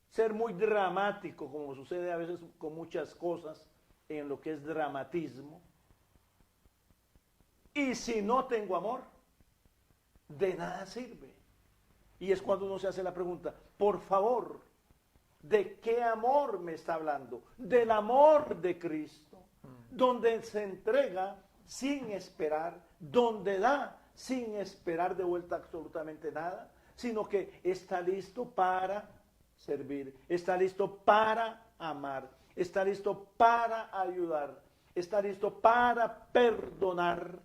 ser muy dramático, como sucede a veces con muchas cosas en lo que es dramatismo, y si no tengo amor, de nada sirve. Y es cuando uno se hace la pregunta, por favor, ¿de qué amor me está hablando? Del amor de Cristo, donde se entrega sin esperar, donde da sin esperar de vuelta absolutamente nada, sino que está listo para servir, está listo para amar, está listo para ayudar, está listo para perdonar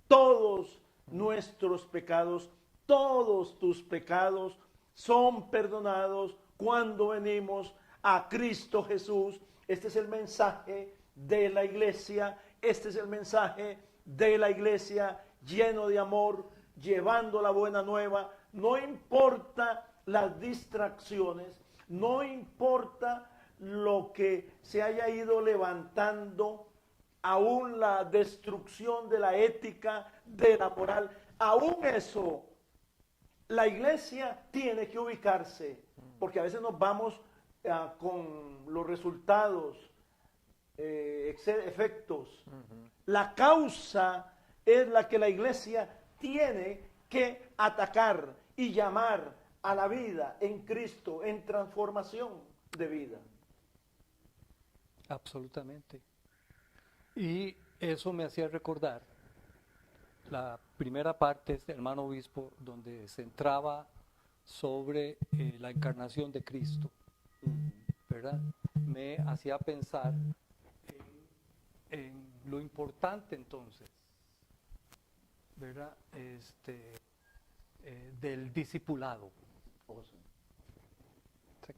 todos nuestros pecados. Todos tus pecados son perdonados cuando venimos a Cristo Jesús. Este es el mensaje de la iglesia, este es el mensaje de la iglesia lleno de amor, llevando la buena nueva. No importa las distracciones, no importa lo que se haya ido levantando, aún la destrucción de la ética, de la moral, aún eso. La iglesia tiene que ubicarse, porque a veces nos vamos con los resultados, efectos. La causa es la que la iglesia tiene que atacar y llamar a la vida en Cristo, en transformación de vida. Absolutamente. Y eso me hacía recordar la primera parte, hermano obispo, donde se centraba sobre la encarnación de Cristo, ¿verdad? Me hacía pensar en lo importante entonces, ¿verdad? Del discipulado.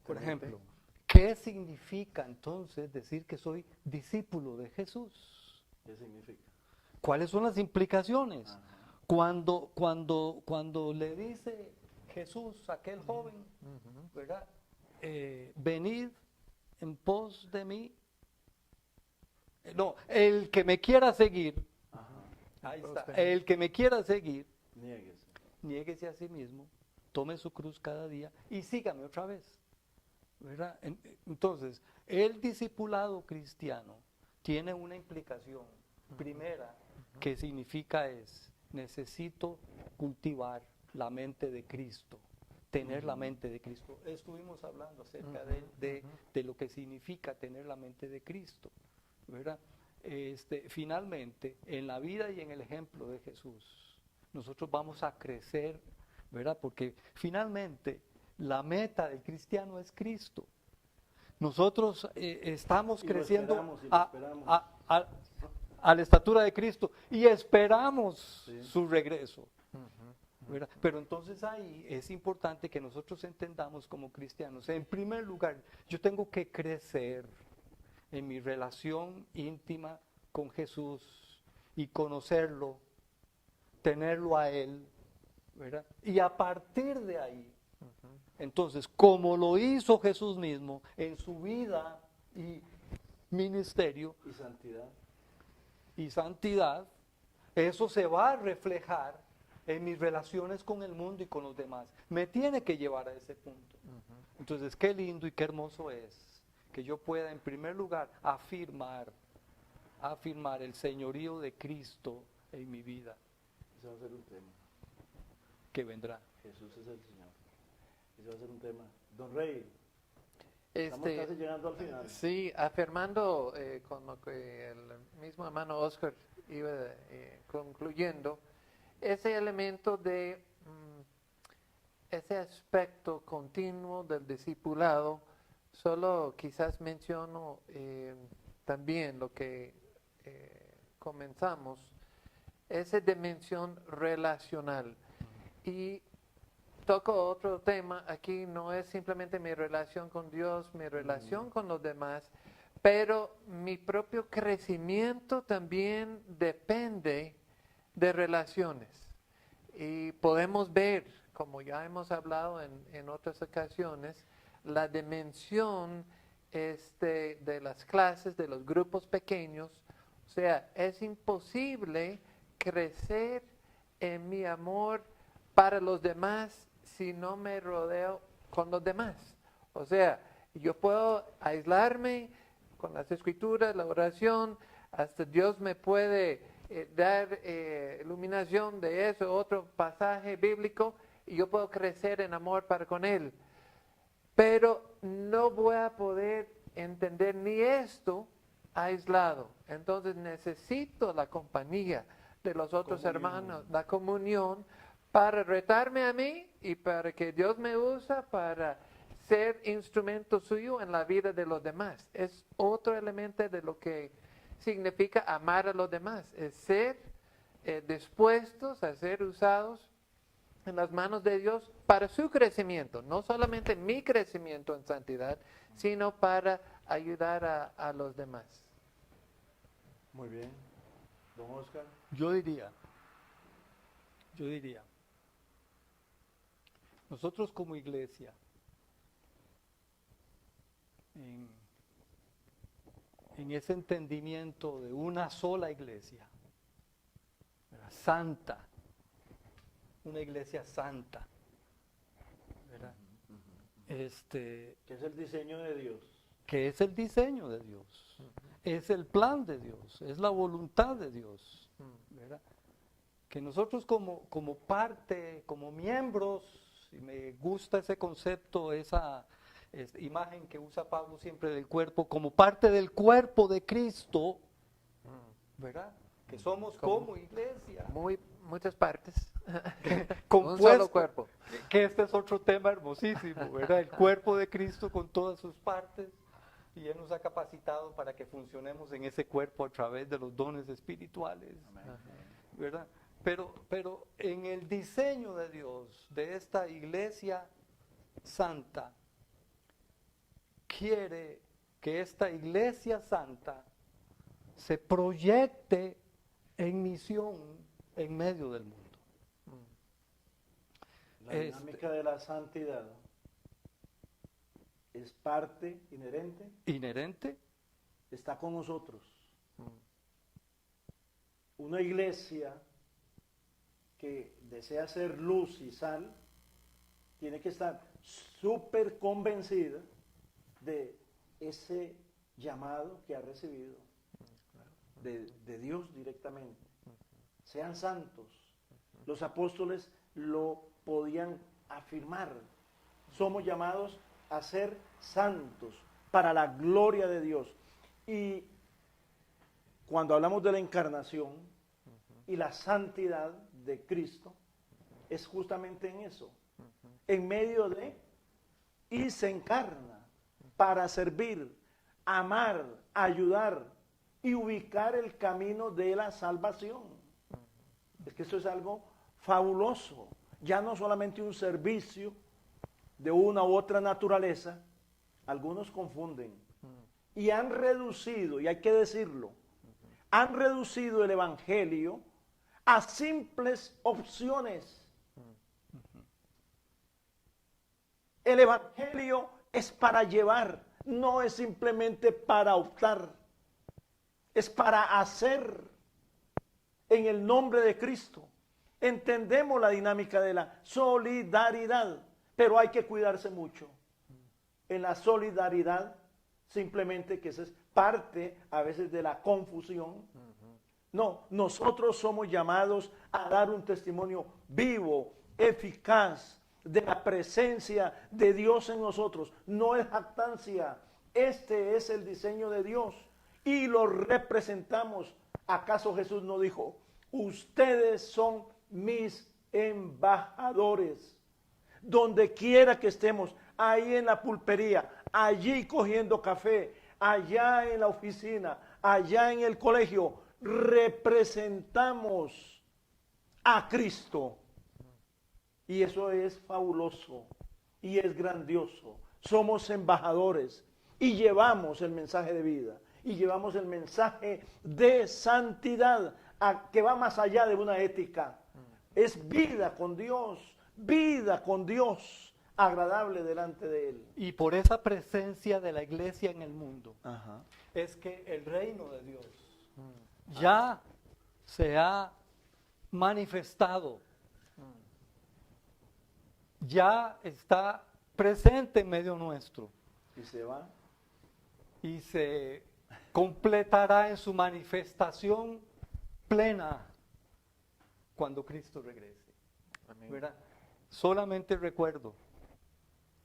Por ejemplo, ¿qué significa entonces decir que soy discípulo de Jesús? ¿Qué significa? ¿Cuáles son las implicaciones? Cuando le dice Jesús a aquel joven, ¿verdad? Venid en pos de mí. No, el que me quiera seguir, ahí está, el que me quiera seguir, niéguese a sí mismo, tome su cruz cada día y sígame otra vez, ¿verdad? Entonces, el discipulado cristiano tiene una implicación primera, que significa necesito cultivar la mente de Cristo, tener la mente de Cristo. Estuvimos hablando acerca de lo que significa tener la mente de Cristo, ¿verdad? Finalmente, en la vida y en el ejemplo de Jesús, nosotros vamos a crecer, ¿verdad? Porque finalmente la meta del cristiano es Cristo. Nosotros estamos creciendo a la estatura de Cristo y esperamos su regreso. ¿Verdad? Pero entonces ahí es importante que nosotros entendamos como cristianos, en primer lugar, yo tengo que crecer en mi relación íntima con Jesús y conocerlo, tenerlo a Él, ¿verdad? Y a partir de ahí, entonces, como lo hizo Jesús mismo en su vida y ministerio y santidad, eso se va a reflejar en mis relaciones con el mundo y con los demás. Me tiene que llevar a ese punto. Entonces, qué lindo y qué hermoso es que yo pueda, en primer lugar, afirmar el señorío de Cristo en mi vida, Ese va a ser un tema. que vendrá. Jesús es el Señor. Ese va a ser un tema. Don Rey, estamos casi llegando al final. Sí, afirmando con lo que el mismo hermano Oscar iba concluyendo, ese elemento de ese aspecto continuo del discipulado, solo quizás menciono también lo que comenzamos, esa dimensión relacional. Y toco otro tema, aquí no es simplemente mi relación con Dios, mi relación con los demás, pero mi propio crecimiento también depende de relaciones. Y podemos ver, como ya hemos hablado en otras ocasiones, la dimensión de las clases, de los grupos pequeños. O sea, es imposible crecer en mi amor para los demás si no me rodeo con los demás. O sea, yo puedo aislarme con las escrituras, la oración, hasta Dios me puede dar iluminación de eso, otro pasaje bíblico, y yo puedo crecer en amor para con Él. Pero no voy a poder entender ni esto aislado. Entonces necesito la compañía de los otros hermanos, la comunión, para retarme a mí y para que Dios me usa para ser instrumento suyo en la vida de los demás. Es otro elemento de lo que significa amar a los demás, es ser dispuestos a ser usados en las manos de Dios para su crecimiento, no solamente mi crecimiento en santidad, sino para ayudar a los demás. Muy bien. Don Oscar. Yo diría, nosotros como iglesia, en ese entendimiento de una sola iglesia, ¿verdad? Santa, una iglesia santa, ¿verdad? Que es el diseño de Dios. Que es el diseño de Dios, es el plan de Dios, es la voluntad de Dios, ¿verdad? Que nosotros como parte, como miembros, y me gusta ese concepto, esa imagen que usa Pablo siempre del cuerpo, como parte del cuerpo de Cristo, ¿verdad? Que somos como iglesia. Muchas partes. Compuesto, un solo cuerpo. Que este es otro tema hermosísimo, ¿verdad? El cuerpo de Cristo con todas sus partes, y Él nos ha capacitado para que funcionemos en ese cuerpo a través de los dones espirituales, ¿verdad? Pero en el diseño de Dios, de esta iglesia santa, quiere que esta iglesia santa se proyecte en misión en medio del mundo. La dinámica de la santidad es parte inherente, está con nosotros. Una iglesia que desea ser luz y sal tiene que estar súper convencida de ese llamado que ha recibido de Dios directamente. Sean santos. Los apóstoles lo podían afirmar. Somos llamados a ser santos para la gloria de Dios. Y cuando hablamos de la encarnación y la santidad de Cristo, es justamente en eso, en medio de, y se encarna para servir, amar, ayudar y ubicar el camino de la salvación. Es que esto es algo fabuloso, ya no solamente un servicio de una u otra naturaleza. Algunos confunden y han reducido, y hay que decirlo, han reducido el evangelio a simples opciones. El evangelio es para llevar, no es simplemente para optar, es para hacer, en el nombre de Cristo. Entendemos la dinámica de la solidaridad, pero hay que cuidarse mucho. En la solidaridad, simplemente que esa es parte a veces de la confusión. No, nosotros somos llamados a dar un testimonio vivo, eficaz, de la presencia de Dios en nosotros. No es jactancia, este es el diseño de Dios y lo representamos. ¿Acaso Jesús no dijo, ustedes son mis embajadores? Donde quiera que estemos, ahí en la pulpería, allí cogiendo café, allá en la oficina, allá en el colegio, representamos a Cristo. Y eso es fabuloso y es grandioso. Somos embajadores y llevamos el mensaje de vida y llevamos el mensaje de santidad que va más allá de una ética. Es vida con Dios, agradable delante de Él. Y por esa presencia de la iglesia en el mundo, es que el reino de Dios ya se ha manifestado, ya está presente en medio nuestro. Y se va. Y se completará en su manifestación plena cuando Cristo regrese. Amén. ¿Verdad? Solamente recuerdo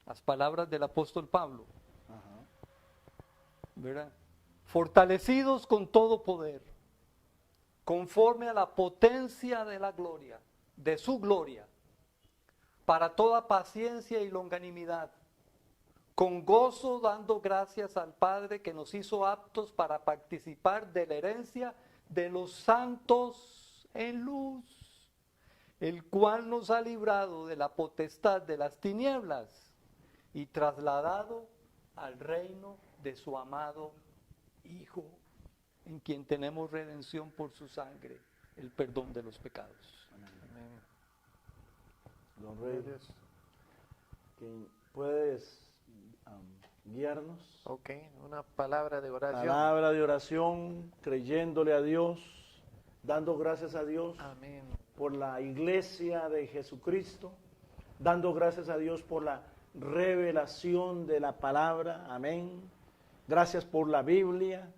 las palabras del apóstol Pablo, ¿verdad? Fortalecidos con todo poder, conforme a la potencia de la gloria, de su gloria, para toda paciencia y longanimidad, con gozo dando gracias al Padre que nos hizo aptos para participar de la herencia de los santos en luz, el cual nos ha librado de la potestad de las tinieblas y trasladado al reino de su amado Hijo, en quien tenemos redención por su sangre, el perdón de los pecados. Amén. Don Rey, ¿puedes guiarnos? Ok, una palabra de oración. Palabra de oración, creyéndole a Dios, dando gracias a Dios Amén. por la iglesia de Jesucristo, dando gracias a Dios por la revelación de la palabra. Amén. Gracias por la Biblia.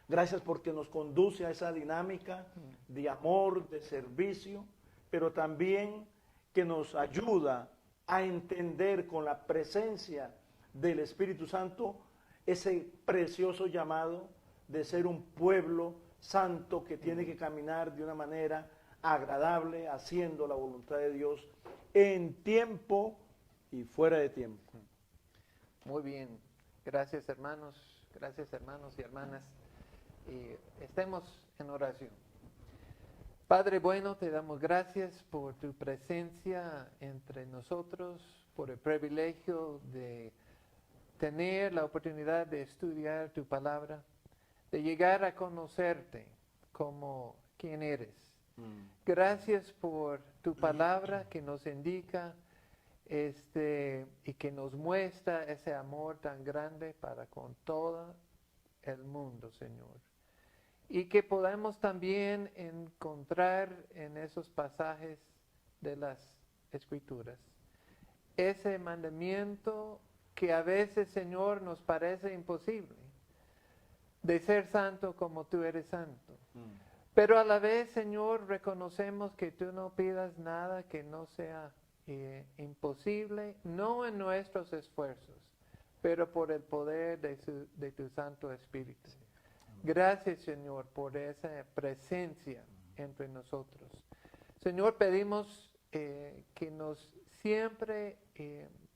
Gracias porque nos conduce a esa dinámica de amor, de servicio, pero también que nos ayuda a entender con la presencia del Espíritu Santo ese precioso llamado de ser un pueblo santo que tiene que caminar de una manera agradable, haciendo la voluntad de Dios en tiempo y fuera de tiempo. Muy bien. Gracias hermanos y hermanas. Y estemos en oración. Padre bueno, te damos gracias por tu presencia entre nosotros, por el privilegio de tener la oportunidad de estudiar tu palabra, de llegar a conocerte como quien eres. Gracias por tu palabra que nos indica y que nos muestra ese amor tan grande para con todo el mundo, Señor. Y que podamos también encontrar en esos pasajes de las Escrituras ese mandamiento que a veces, Señor, nos parece imposible, de ser santo como tú eres santo. Pero a la vez, Señor, reconocemos que tú no pidas nada que no sea imposible, no en nuestros esfuerzos, pero por el poder de tu Santo Espíritu. Gracias, Señor, por esa presencia entre nosotros. Señor, pedimos que nos siempre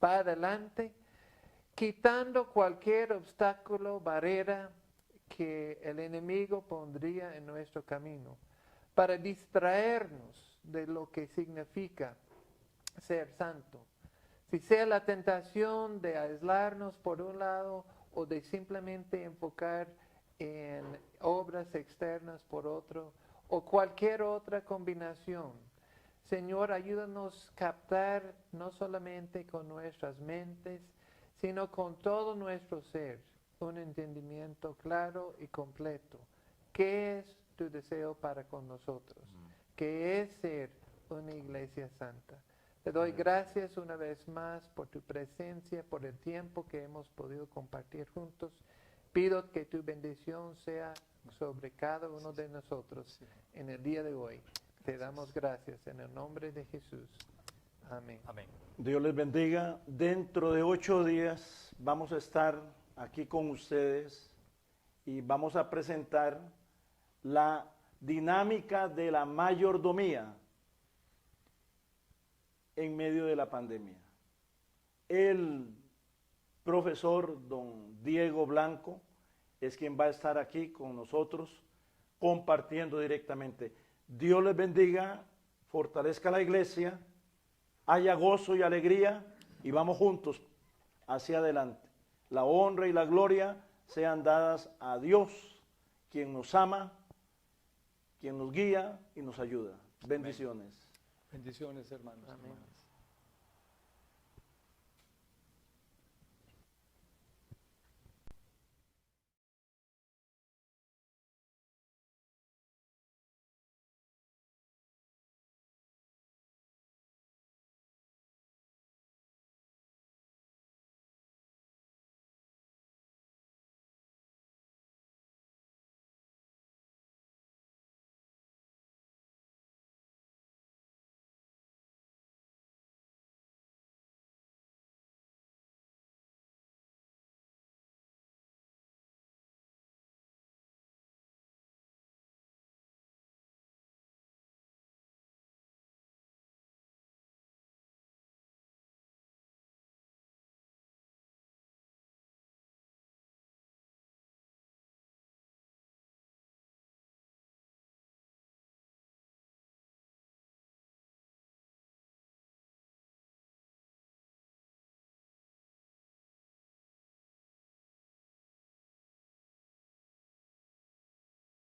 va adelante, quitando cualquier obstáculo, barrera que el enemigo pondría en nuestro camino, para distraernos de lo que significa ser santo. Si sea la tentación de aislarnos por un lado o de simplemente enfocar en obras externas por otro, o cualquier otra combinación. Señor, ayúdanos a captar no solamente con nuestras mentes, sino con todo nuestro ser, un entendimiento claro y completo. ¿Qué es tu deseo para con nosotros? que es ser una iglesia santa. Te doy gracias una vez más por tu presencia, por el tiempo que hemos podido compartir juntos. Pido que tu bendición sea sobre cada uno de nosotros en el día de hoy. Te damos gracias en el nombre de Jesús. Amén. Amén. Dios les bendiga. Dentro de 8 días vamos a estar aquí con ustedes y vamos a presentar la dinámica de la mayordomía en medio de la pandemia. El profesor don Diego Blanco es quien va a estar aquí con nosotros compartiendo directamente. Dios les bendiga, fortalezca la iglesia, haya gozo y alegría y vamos juntos hacia adelante. La honra y la gloria sean dadas a Dios, quien nos ama, quien nos guía y nos ayuda. Bendiciones. Bendiciones, hermanos. Amén. Hermanas.